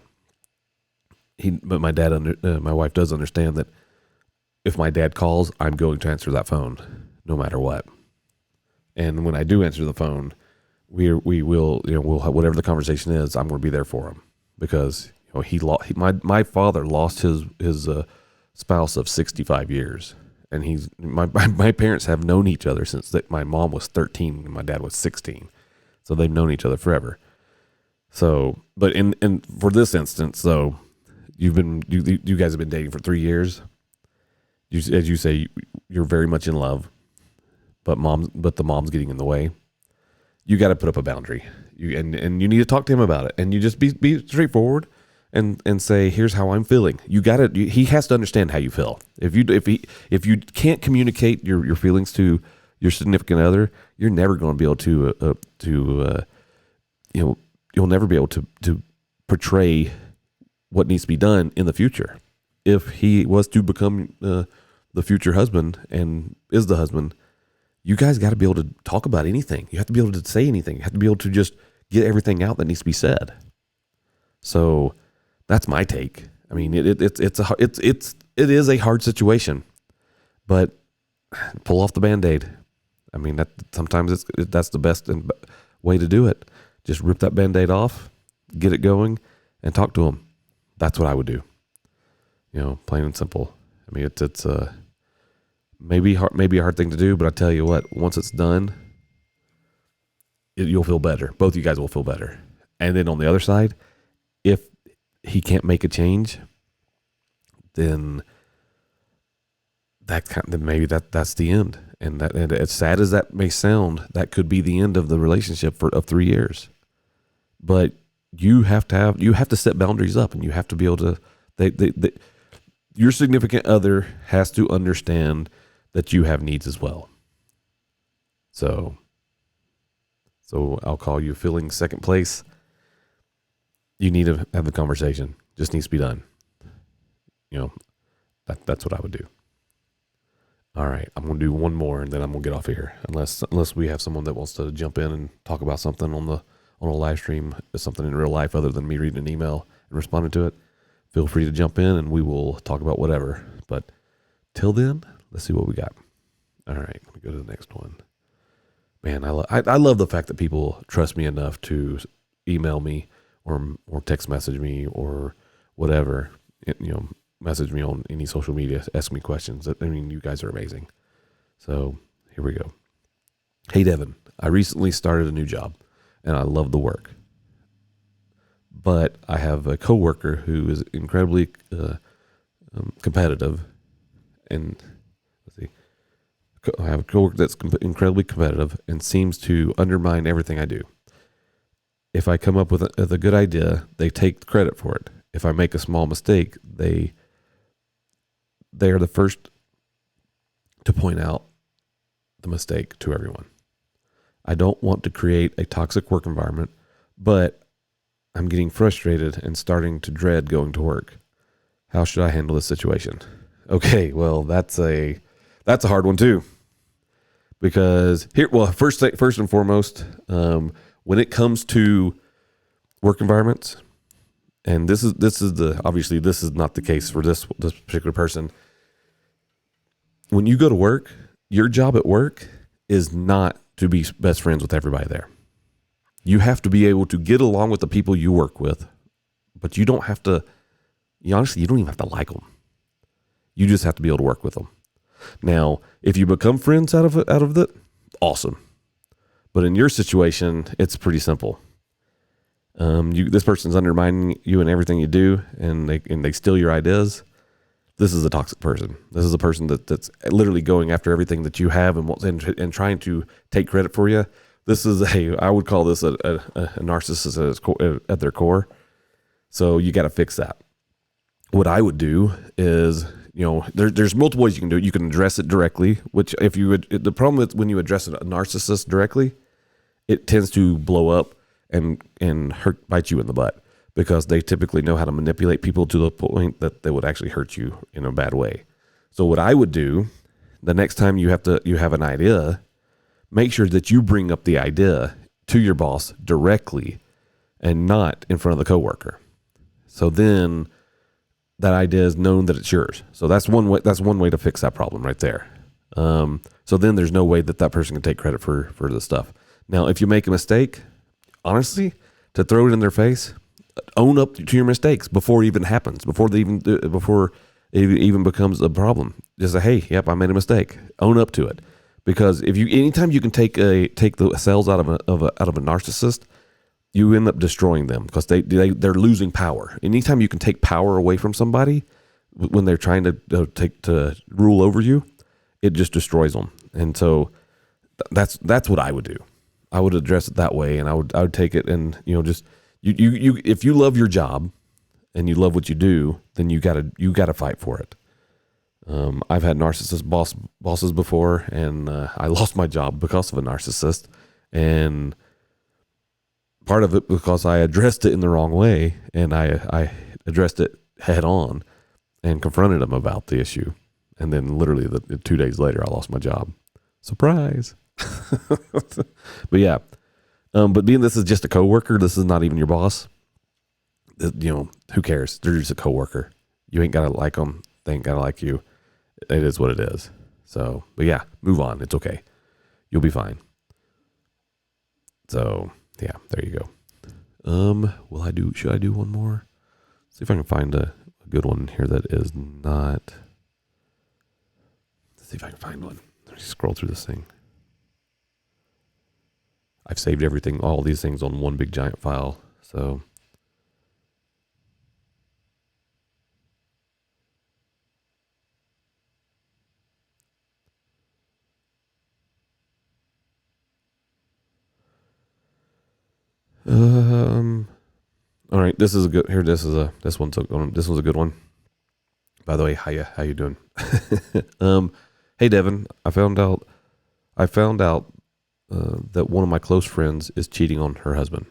But my wife does understand that if my dad calls, I'm going to answer that phone, no matter what. And when I do answer the phone, we will, we'll have whatever the conversation is. I'm going to be there for him because my father lost his spouse of 65 years, and my parents have known each other since my mom was 13 and my dad was 16, so they've known each other forever. So, but in for this instance, so you guys have been dating for 3 years. As you say, you're very much in love, but the mom's getting in the way. You got to put up a boundary. And you need to talk to him about it, and you just be straightforward. And say, here's how I'm feeling. He has to understand how you feel. If you can't communicate your feelings to your significant other, you're never going to be able to you'll never be able to portray what needs to be done in the future. If he was to become the future husband and is the husband, you guys got to be able to talk about anything. You have to be able to say anything. You have to be able to just get everything out that needs to be said. So that's my take. I mean, it is a hard situation, but pull off the Band-Aid. I mean, sometimes that's the best way to do it. Just rip that Band-Aid off, get it going, and talk to them. That's what I would do. Plain and simple. I mean, it's maybe a hard thing to do, but I tell you what, once it's done, you'll feel better. Both of you guys will feel better. And then on the other side, if he can't make a change, then maybe that's the end. And as sad as that may sound, that could be the end of the relationship of 3 years. But you have to set boundaries up, and you have to be able to. Your significant other has to understand that you have needs as well. So I'll call you filling second place. You need to have the conversation. Just needs to be done. That's what I would do. All right, I'm going to do one more, and then I'm going to get off of here. Unless we have someone that wants to jump in and talk about something on a live stream, something in real life other than me reading an email and responding to it, feel free to jump in, and we will talk about whatever. But till then, let's see what we got. All right, let me go to the next one. Man, I love the fact that people trust me enough to email me or text message me or whatever, message me on any social media, ask me questions. I mean, you guys are amazing. So here we go. Hey, Devin, I recently started a new job and I love the work, but I have a coworker who is incredibly competitive, and I have a coworker that's incredibly competitive and seems to undermine everything I do. If I come up with a good idea, they take credit for it. If I make a small mistake, they are the first to point out the mistake to everyone. I don't want to create a toxic work environment, but I'm getting frustrated and starting to dread going to work. How should I handle this situation? Okay, well, that's a hard one too. Because first and foremost, when it comes to work environments, and this is obviously this is not the case for this particular person. When you go to work, your job at work is not to be best friends with everybody there. You have to be able to get along with the people you work with, but you don't have to. Honestly, you don't even have to like them. You just have to be able to work with them. Now, if you become friends out of it, awesome. But in your situation, it's pretty simple. This person's undermining you in everything you do, and they steal your ideas. this is a toxic person. This is a person that's literally going after everything that you have and trying to take credit for you. This is I would call this a narcissist at their core. So you got to fix that. What I would do is, there's multiple ways you can do it. You can address it directly, which the problem is when you address a narcissist directly, it tends to blow up and bite you in the butt, because they typically know how to manipulate people to the point that they would actually hurt you in a bad way. So what I would do, the next time you have an idea, make sure that you bring up the idea to your boss directly and not in front of the coworker. So then that idea is known that it's yours. So that's one way. That's one way to fix that problem right there. So then there's no way that person can take credit for the stuff. Now, if you make a mistake, honestly, to throw it in their face, own up to your mistakes before it even happens, before it even becomes a problem. Just say, hey, yep, I made a mistake. Own up to it, because anytime you can take the cells out of a narcissist, you end up destroying them, because they're losing power. Anytime you can take power away from somebody when they're trying to rule over you, it just destroys them. And so that's what I would do. I would address it that way, and I would take it, and just you if you love your job and you love what you do, then you gotta fight for it. I've had narcissist bosses before, and I lost my job because of a narcissist, and part of it because I addressed it in the wrong way, and I addressed it head on and confronted them about the issue, and then literally 2 days later I lost my job. Surprise. But yeah, but being this is just a coworker, this is not even your boss. Who cares? They're just a coworker. You ain't gotta like them. They ain't gotta like you. It is what it is. So, but yeah, move on. It's okay. You'll be fine. So yeah, there you go. Should I do one more? See if I can find a good one here that is not. Let's see if I can find one. Let me scroll through this thing. I've saved everything, all these things on one big giant file. So all right, this is a good here. This one's a good one. By the way, how you doing? Hey Devin, I found out that one of my close friends is cheating on her husband.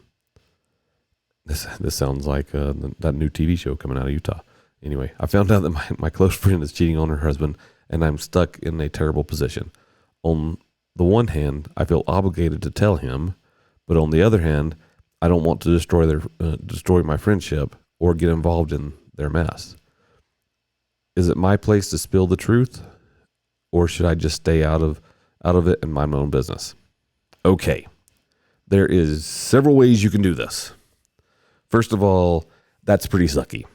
This sounds like that new TV show coming out of Utah. Anyway, I found out that my close friend is cheating on her husband, and I'm stuck in a terrible position. On the one hand, I feel obligated to tell him, but on the other hand, I don't want to destroy my friendship or get involved in their mess. Is it my place to spill the truth, or should I just stay out of it and mind my own business? Okay, there is several ways you can do this. First of all, that's pretty sucky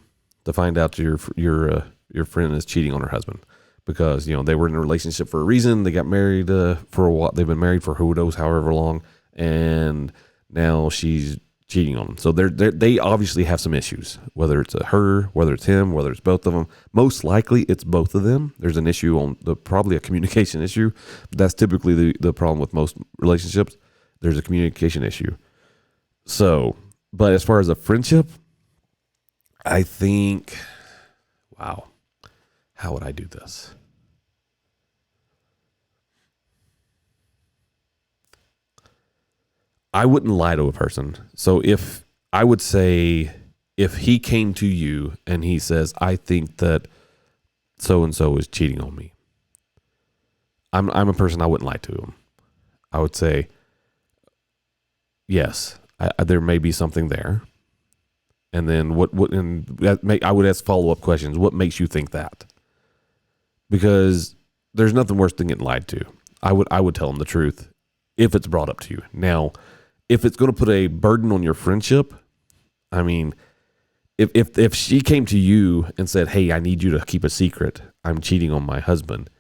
to find out your friend is cheating on her husband, because they were in a relationship for a reason. They got married for a while. They've been married for who knows however long, and now she's cheating on him. So they obviously have some issues, whether it's her, whether it's him, whether it's both of them. Most likely it's both of them. There's an issue probably a communication issue. That's typically the problem with most relationships. There's a communication issue. So, but as far as a friendship, I think, wow, how would I do this? I wouldn't lie to a person. So if he came to you and he says, I think that so-and-so is cheating on me, I'm a person, I wouldn't lie to him. I would say, yes, there may be something there. And then I would ask follow-up questions. What makes you think that? Because there's nothing worse than getting lied to. I would tell him the truth if it's brought up to you. Now, if it's going to put a burden on your friendship, I mean, if she came to you and said, hey, I need you to keep a secret, I'm cheating on my husband,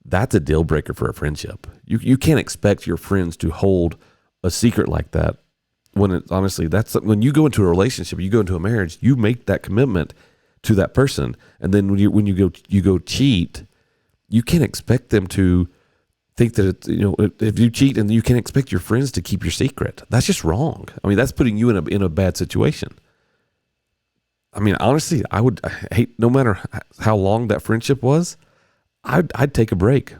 that's a deal breaker for a friendship. You can't expect your friends to hold a secret like that when honestly, that's when you go into a relationship, you go into a marriage, you make that commitment to that person. And then when you go cheat, you can't expect them to think that it's, if you cheat, and you can't expect your friends to keep your secret. That's just wrong. I mean, that's putting you in a bad situation. I mean, honestly, I hate, no matter how long that friendship was, I'd take a break.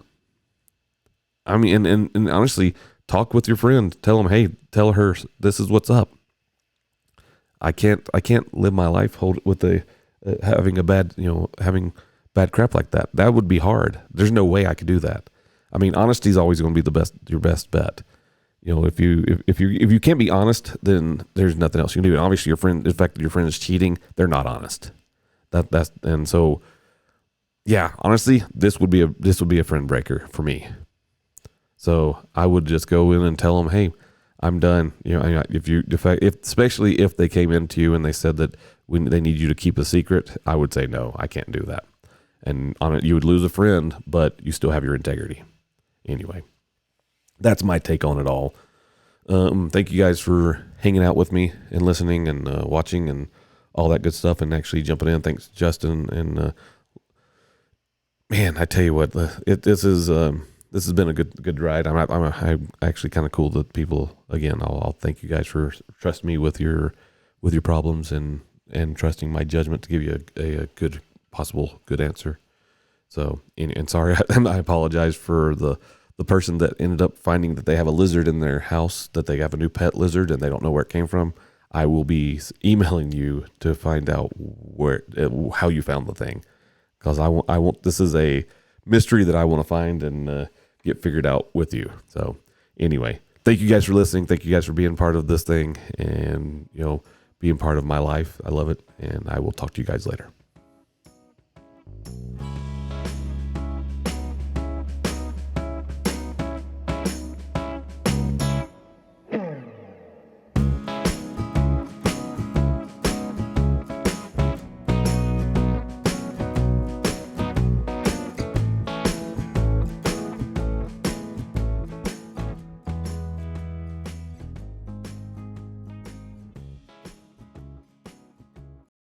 I mean, and honestly, talk with your friend. Tell tell her this is what's up. I can't live my life having bad crap like that. That would be hard. There's no way I could do that. I mean, honesty is always going to be your best bet. If you can't be honest, then there's nothing else you can do. And obviously, the fact that your friend is cheating, they're not honest. And so, yeah, honestly, this would be a friend breaker for me. So I would just go in and tell them, hey, I'm done. Especially if they came into you and they said that they need you to keep a secret, I would say, no, I can't do that. And on it, you would lose a friend, but you still have your integrity. Anyway, that's my take on it all. Thank you guys for hanging out with me and listening and watching and all that good stuff, and actually jumping in. Thanks, Justin. And man, I tell you what, this has been a good ride. I'm actually kind of cool that people, again, I'll thank you guys for trusting me with your problems and trusting my judgment to give you a good answer. So, and sorry, I apologize for the person that ended up finding that they have a lizard in their house, that they have a new pet lizard and they don't know where it came from. I will be emailing you to find out how you found the thing, because I want this is a mystery that I want to find and get figured out with you. So anyway, thank you guys for listening. Thank you guys for being part of this thing and being part of my life. I love it, and I will talk to you guys later.